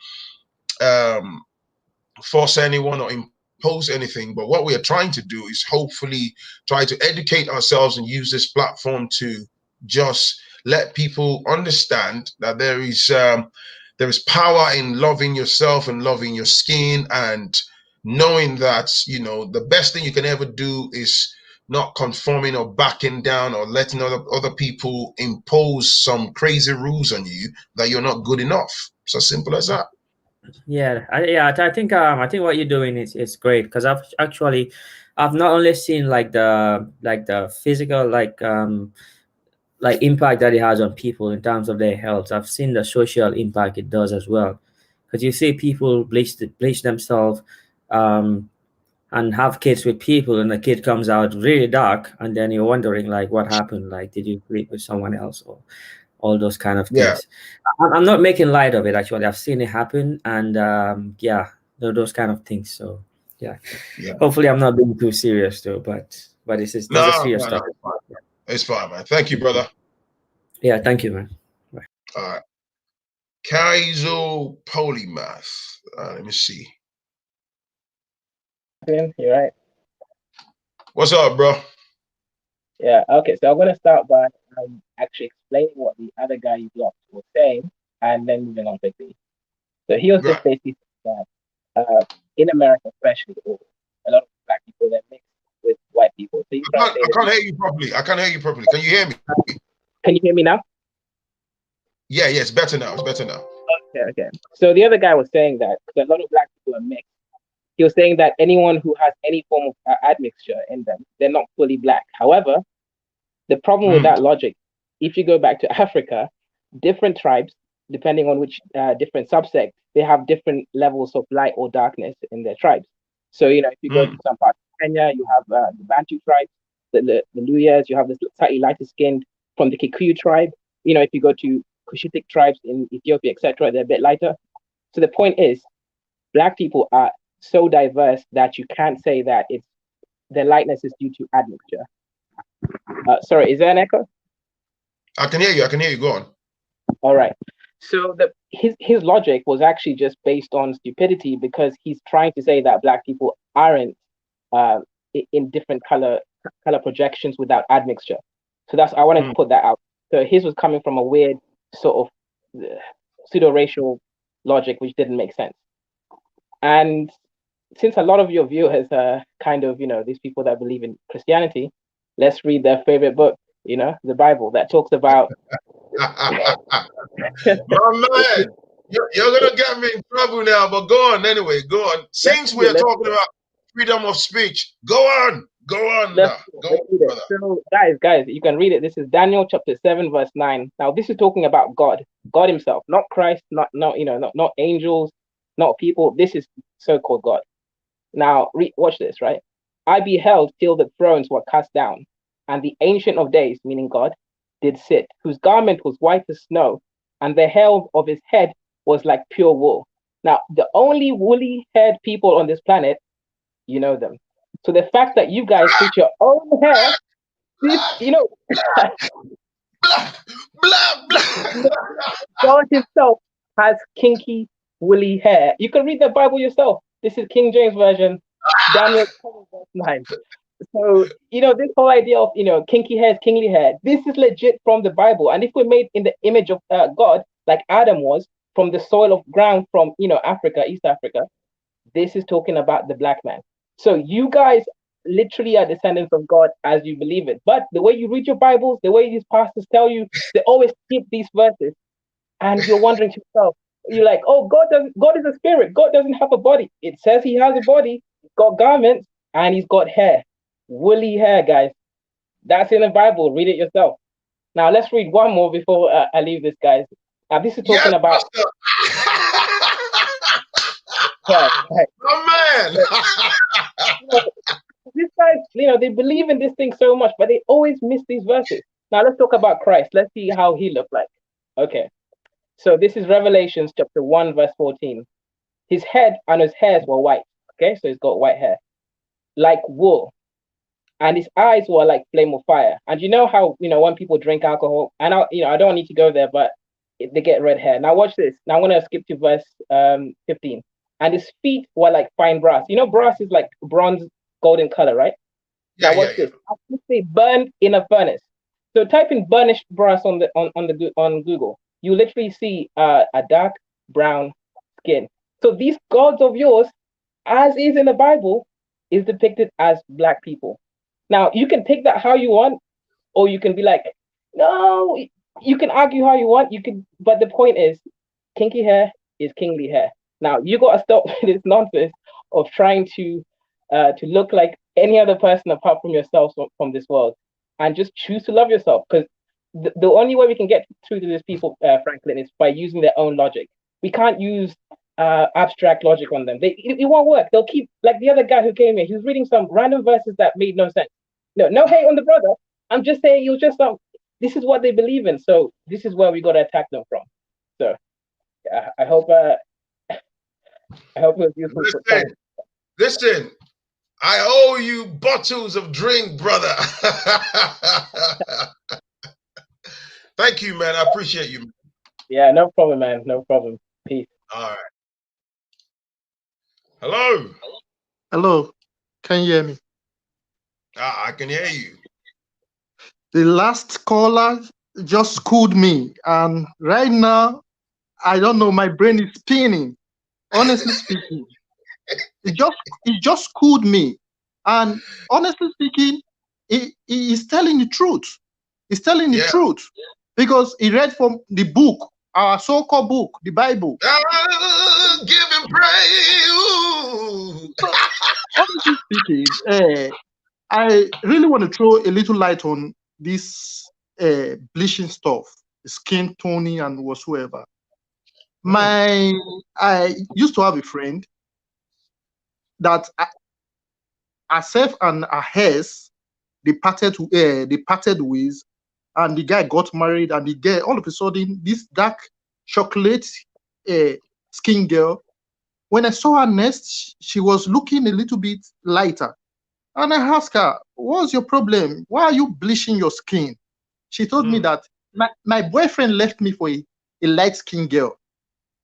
force anyone or impose anything. But what we are trying to do is hopefully try to educate ourselves and use this platform to just let people understand that there is power in loving yourself and loving your skin, and knowing that the best thing you can ever do is not conforming or backing down or letting other people impose some crazy rules on you that you're not good enough. It's as simple as that. I think what you're doing is great, because I've not only seen like the physical like impact that it has on people in terms of their health. I've seen the social impact it does as well, because you see people bleach themselves and have kids with people, and the kid comes out really dark, and then you're wondering like what happened, like did you sleep with someone else, or all those kind of Yeah. things. I'm not making light of it, actually. I've seen it happen, and those kind of things. So yeah. Hopefully I'm not being too serious though, but this is a serious No, topic. it's fine, man. Thank you, brother. Yeah, thank you, man. All right. Kaizo Polymath. Let me see. You're right. What's up, bro? Yeah, okay. So I'm going to start by actually explaining what the other guy you blocked was saying, and then moving on quickly. So he was just basically saying that in America, especially, a lot of black people, they're mixed with white people. So I can't hear you properly. Can you hear me? Can you hear me now? Yeah, it's better now. Okay. So the other guy was saying that because a lot of black people are mixed. He was saying that anyone who has any form of admixture in them, they're not fully black. However, the problem with that logic, if you go back to Africa, different tribes, depending on which different subsect, they have different levels of light or darkness in their tribes. So, if you go to some parts of Kenya, you have the Bantu tribes, the Luyas, you have the slightly lighter skinned from the Kikuyu tribe. If you go to Cushitic tribes in Ethiopia, etc., they're a bit lighter. So the point is, black people are so diverse that you can't say that their lightness is due to admixture. Sorry, is there an echo? I can hear you. Go on. All right. So his logic was actually just based on stupidity, because he's trying to say that black people aren't in different color projections without admixture. So I wanted to put that out. So his was coming from a weird sort of pseudo-racial logic, which didn't make sense. And since a lot of your viewers are kind of, these people that believe in Christianity, let's read their favorite book, the Bible, that talks about. My man, you're gonna get me in trouble now, but go on anyway. Go on. Since we're talking about freedom of speech, go on. So, guys, you can read it. This is Daniel chapter 7, verse 9. Now, this is talking about God Himself, not Christ, not angels, not people. This is so-called God. Now, watch this, right? I beheld till the thrones were cast down, and the Ancient of Days, meaning God, did sit, whose garment was white as snow, and the hair of his head was like pure wool. Now, the only woolly-haired people on this planet, you know them. So the fact that you guys put your own hair, God Himself has kinky, woolly hair. You can read the Bible yourself. This is King James Version, Daniel 7, verse 9. So, this whole idea of, kinky hair is kingly hair, this is legit from the Bible. And if we're made in the image of God, like Adam was, from the soil of ground from, Africa, East Africa, this is talking about the black man. So you guys literally are descendants of God as you believe it. But the way you read your Bibles, the way these pastors tell you, they always skip these verses. And you're wondering to yourself, you're like, oh, God is a spirit. God doesn't have a body. It says He has a body. He's got garments and He's got hair. Woolly hair, guys. That's in the Bible. Read it yourself. Now let's read one more before I leave this, guys. Now this is talking about. Right. Oh man! These guys, they believe in this thing so much, but they always miss these verses. Now let's talk about Christ. Let's see how He looked like. Okay. So this is Revelations chapter 1, verse 14. His head and His hairs were white. Okay, so He's got white hair, like wool. And His eyes were like flame of fire. And you know how, when people drink alcohol, and I don't need to go there, but they get red hair. Now watch this. Now I'm going to skip to verse 15. And His feet were like fine brass. Brass is like bronze, golden color, right? Now watch this. I say burned in a furnace. So type in burnished brass on Google. You literally see a dark brown skin. So these gods of yours, as is in the Bible, is depicted as black people. Now, you can take that how you want, or you can be like, no, you can argue how you want. But the point is, kinky hair is kingly hair. Now you got to stop this nonsense of trying to look like any other person apart from yourself from this world, and just choose to love yourself. Because the only way we can get through to these people, Phrankleen, is by using their own logic. We can't use abstract logic on them. It won't work. They'll keep, like the other guy who came here. He was reading some random verses that made no sense. No hate on the brother. I'm just saying it was just this is what they believe in. So this is where we got to attack them from. So I hope it was useful. Listen, I owe you bottles of drink, brother. Thank you, man. I appreciate you. Yeah, no problem, man. No problem. Peace. All right. Hello. Hello. Can you hear me? I can hear you. The last caller just schooled me, and right now, I don't know, my brain is spinning. Honestly speaking, it just schooled me, and honestly speaking, he is telling the truth. He's telling the truth because he read from the book, our so-called book, the Bible. Give him praise. Honestly speaking, I really want to throw a little light on this bleaching stuff, skin toning and whatsoever. I used to have a friend that herself and her hairs, they parted ways, and the guy got married, and the girl, all of a sudden, this dark chocolate skin girl, when I saw her next, she was looking a little bit lighter. And I asked her, what's your problem? Why are you bleaching your skin? She told me that my boyfriend left me for a light-skinned girl.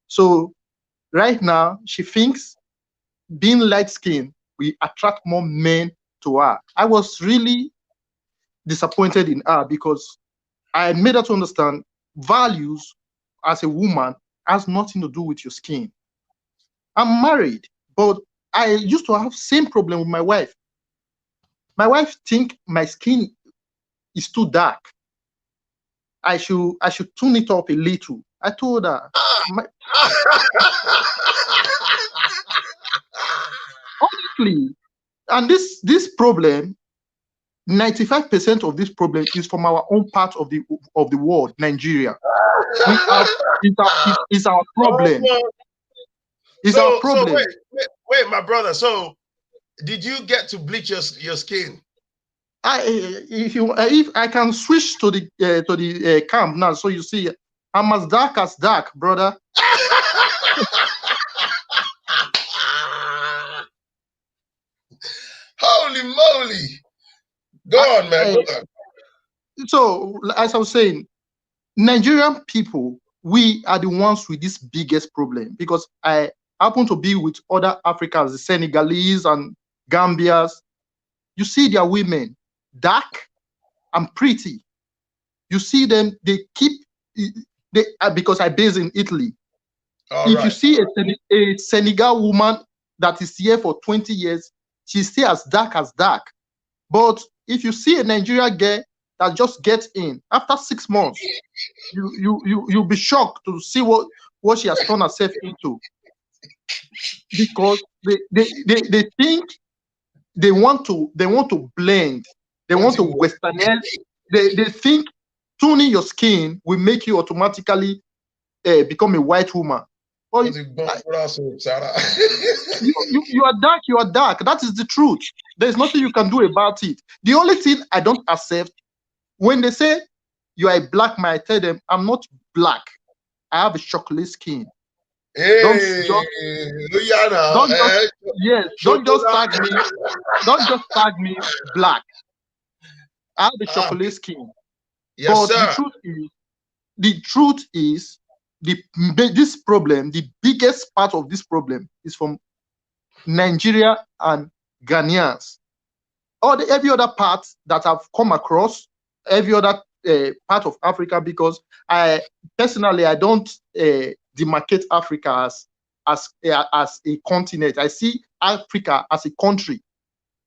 So right now, she thinks being light-skinned will attract more men to her. I was really disappointed in her because I made her to understand values as a woman has nothing to do with your skin. I'm married, but I used to have same problem with my wife. My wife think my skin is too dark. I should tune it up a little. I told her. Honestly, and this problem, 95% of this problem is from our own part of the world, Nigeria. It's our problem. It's our problem. So wait, my brother. So, did you get to bleach your skin? If I can switch to the camp now, so you see, I'm as dark, brother. Holy moly! Go on, man. Go on. So, as I was saying, Nigerian people, we are the ones with this biggest problem, because I happen to be with other Africans, the Senegalese and Gambians. You see their women dark and pretty. You see them, because I base in Italy. If you see a Senegal woman that is here for 20 years, she's still as dark. But if you see a Nigerian girl that just gets in after 6 months, you'll be shocked to see what she has turned herself into. Because they think they want to blend, they want to westernize. They think tuning your skin will make you automatically become a white woman. Well, you are dark. That is the truth. There's nothing you can do about it. The only thing I don't accept, when they say you are a black man, I tell them I'm not black. I have a chocolate skin. Don't just tag me black. I have a chocolate skin. Yes, but sir. The truth is this problem, the biggest part of this problem is from Nigeria and Ghanaians. Every other part that I've come across, every other part of Africa, because I personally don't demarcate Africa as a continent. I see Africa as a country.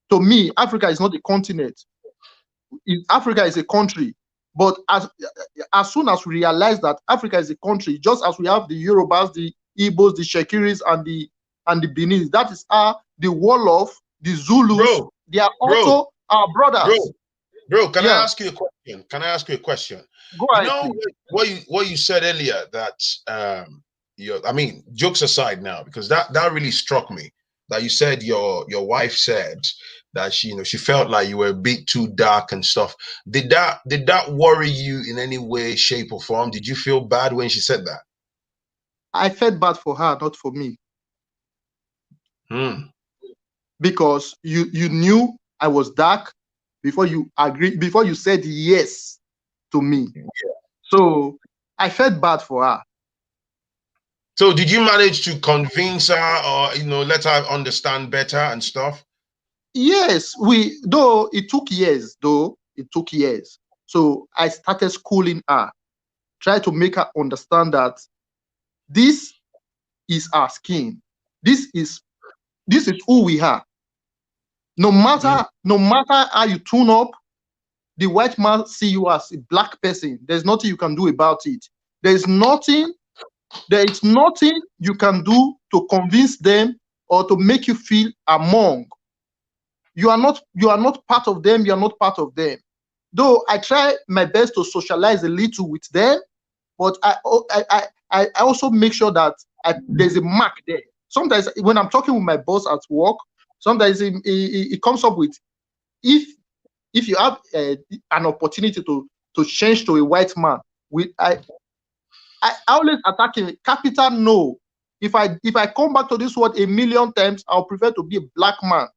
To me, Africa is not a continent. Africa is a country. But as soon as we realize that Africa is a country, just as we have the Yorubas, the Igbos, the Shekiris, and the Benin. That is how the Wolof, the Zulus, they are also our brothers. Bro, can I ask you a question? Can I ask you a question? Go you ahead, know what you said earlier that I mean, jokes aside now, because that really struck me, that you said your wife said that she felt like you were a bit too dark and stuff. Did that worry you in any way, shape, or form? Did you feel bad when she said that? I felt bad for her, not for me. Because you knew I was dark before you agreed, before you said yes to me. So I felt bad for her. So did you manage to convince her, or let her understand better and stuff? Yes, though it took years. So I started schooling her, try to make her understand that this is our skin. This is who we are. No matter how you tune up, the white man see you as a black person. There's nothing you can do about it. There is nothing you can do to convince them or to make you feel among. You are not part of them. You are not part of them. Though I try my best to socialize a little with them, but I also make sure that there's a mark there. Sometimes when I'm talking with my boss at work, sometimes it comes up with, if you have an opportunity to change to a white man, I always attack him. Capital no. If I come back to this word a million times, I'll prefer to be a black man.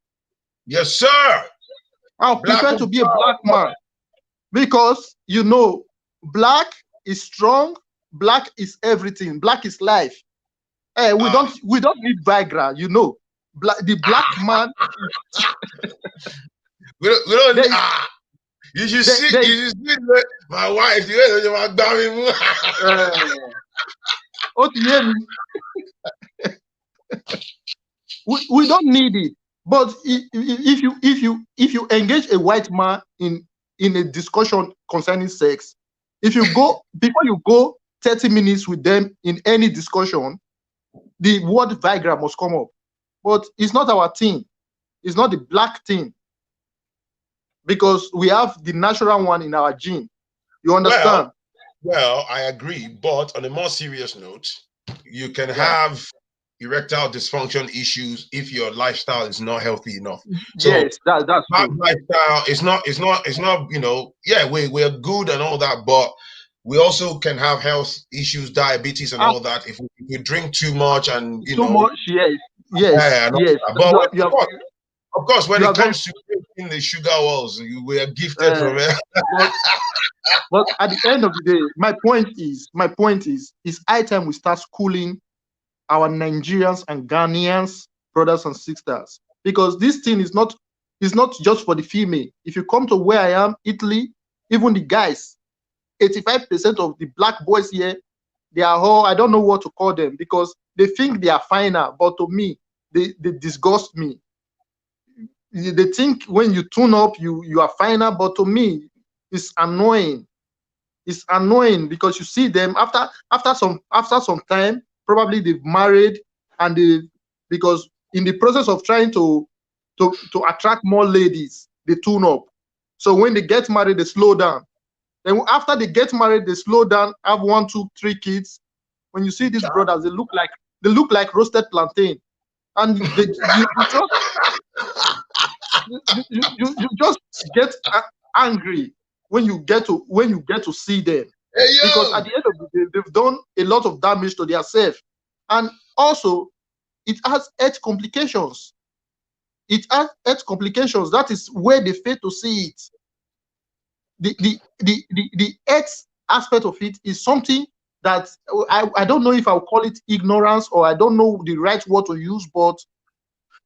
Yes, sir. I'll prefer to be a black man, because black is strong. Black is everything. Black is life. We don't need Viagra. The black man. we don't need. You should see my wife. We don't need it. But if you engage a white man in a discussion concerning sex, before you go 30 minutes with them in any discussion, the word Viagra must come up. But it's not our thing. It's not the black thing, because we have the natural one in our gene. You understand? Well, I agree. But on a more serious note, you can have erectile dysfunction issues if your lifestyle is not healthy enough. So yes, that's true. Lifestyle it's not we're good and all that, but we also can have health issues, diabetes and all that if we drink too much and too much. Yes. But of course, when it comes to taking the sugar walls, we are gifted from it. But at the end of the day, my point is it's high time we start schooling our Nigerians and Ghanaians, brothers and sisters, because this thing is not just for the female. If you come to where I am, Italy, even the guys, 85% of the black boys here, they are all, I don't know what to call them, because they think they are finer, but to me, they disgust me. They think when you tune up, you are finer, but to me, it's annoying. It's annoying because you see them after some time, probably they've married, and because in the process of trying to attract more ladies, they tune up. So when they get married, they slow down. Then after they get married, they slow down, have 1, 2, 3 kids. When you see these brothers, they look like roasted plantain, and you just get angry when you get to see them, because at the end of the day, they've done a lot of damage to themselves, and also it has health complications. That is where they fail to see it. The health aspect of it is something that I don't know if I'll call it ignorance, or I don't know the right word to use, but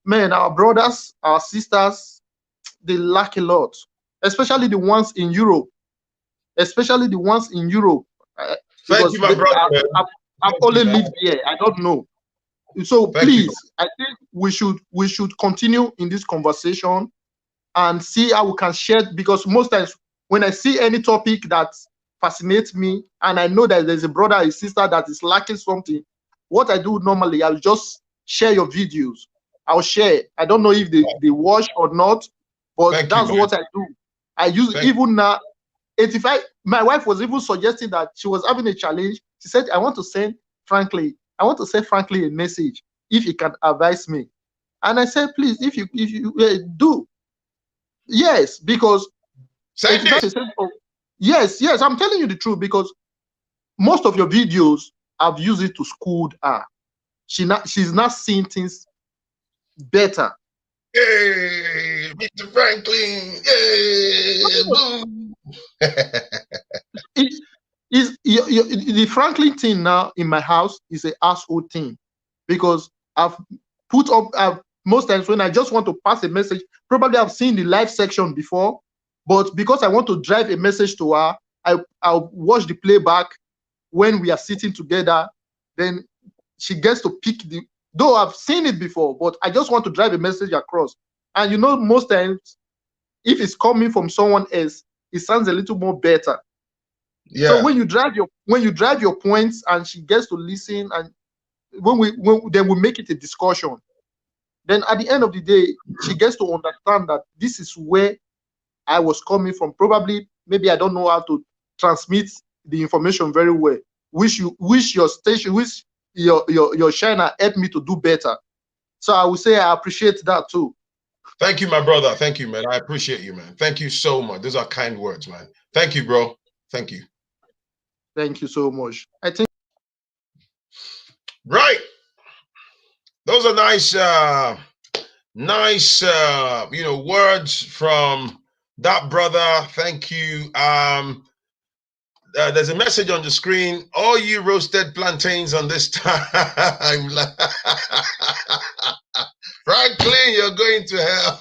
man, our brothers, our sisters, they lack a lot, especially the ones in Europe. Because Thank you, my brother. I've only lived here. I don't know. So please, I think we should continue in this conversation and see how we can share, because most times when I see any topic that fascinates me and I know that there's a brother or a sister that is lacking something, what I do normally, I'll just share your videos. I'll share. I don't know if they watch or not, but that's what I do. I use even now. 85. My wife was even suggesting that she was having a challenge. She said, I want to send Phrankleen a message if he can advise me. And I said, please, if you do. Yes, because 85% of, yes, I'm telling you the truth, because most of your videos I've used it to school her. She's not seeing things better. Hey, Mr. Phrankleen. Hey, boom. The Phrankleen thing now in my house is a household thing, because I've put up most times when I just want to pass a message, probably I've seen the live section before, but because I want to drive a message to her, I'll watch the playback when we are sitting together. Then she gets to pick though I've seen it before, but I just want to drive a message across. And most times, if it's coming from someone else, it sounds a little more better. Yeah. So when you drive your points and she gets to listen, and then we make it a discussion. Then at the end of the day, she gets to understand that this is where I was coming from. Probably, maybe I don't know how to transmit the information very well. Which your station, which your channel helped me to do better. So I would say I appreciate that too. Thank you, my brother. Thank you, man. I appreciate you, man. Thank you so much. Those are kind words, man. Thank you, bro. Thank you. Thank you so much. I think. Right. Those are nice, words from that brother. Thank you. There's a message on the screen. All you roasted plantains on this time. Phrankleen, you're going to hell.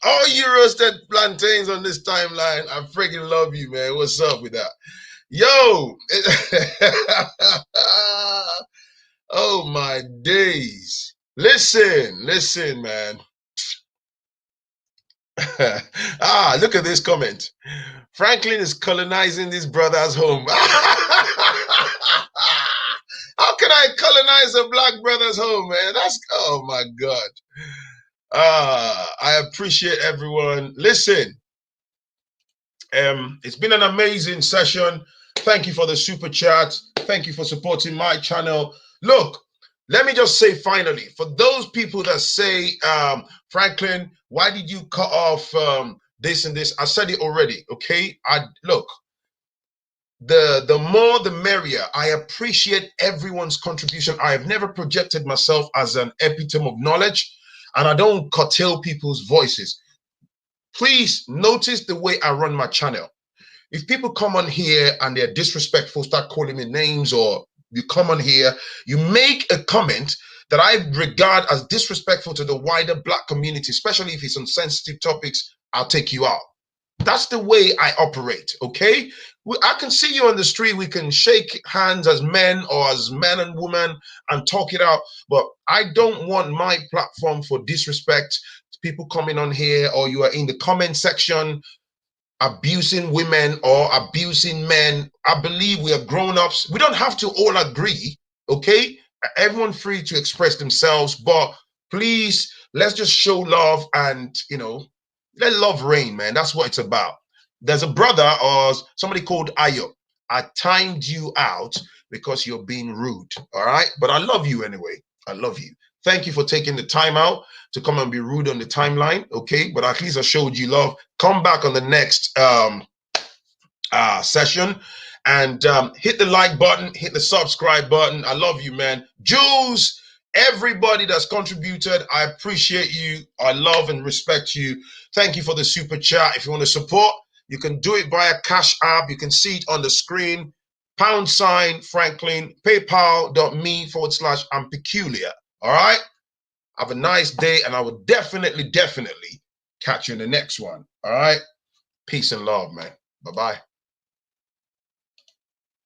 All you roasted plantains on this timeline. I freaking love you, man. What's up with that? Yo. Oh my days. Listen, man. Look at this comment. Phrankleen is colonizing this brother's home. How can I colonize a black brother's home, man? Oh my God. I appreciate everyone. Listen, it's been an amazing session. Thank you for the super chat. Thank you for supporting my channel. Look, let me just say finally, for those people that say, Phrankleen, why did you cut off this and this? I said it already, okay? Look, the more the merrier. I appreciate everyone's contribution. I have never projected myself as an epitome of knowledge, and I don't curtail people's voices. Please notice the way I run my channel. If people come on here and they're disrespectful, start calling me names, or you come on here, you make a comment that I regard as disrespectful to the wider black community, especially if it's on sensitive topics, I'll take you out. That's the way I operate, okay? I can see you on the street, we can shake hands as men or as man and woman and talk it out, but I don't want my platform for disrespect, people coming on here, or you are in the comment section abusing women or abusing men. I believe we are grown-ups. We don't have to all agree, okay? Everyone free to express themselves, but please, let's just show love and, let love reign, man. That's what it's about. There's a brother or somebody called Ayo. I timed you out because you're being rude, all right? But I love you anyway. I love you. Thank you for taking the time out to come and be rude on the timeline, okay? But at least I showed you love. Come back on the next session and hit the like button, hit the subscribe button. I love you, man. Jules, everybody that's contributed, I appreciate you. I love and respect you. Thank you for the super chat. If you want to support, you can do it via Cash App. You can see it on the screen. # Phrankleen, paypal.me/I'm peculiar. All right? Have a nice day, and I will definitely catch you in the next one. All right? Peace and love, man. Bye-bye.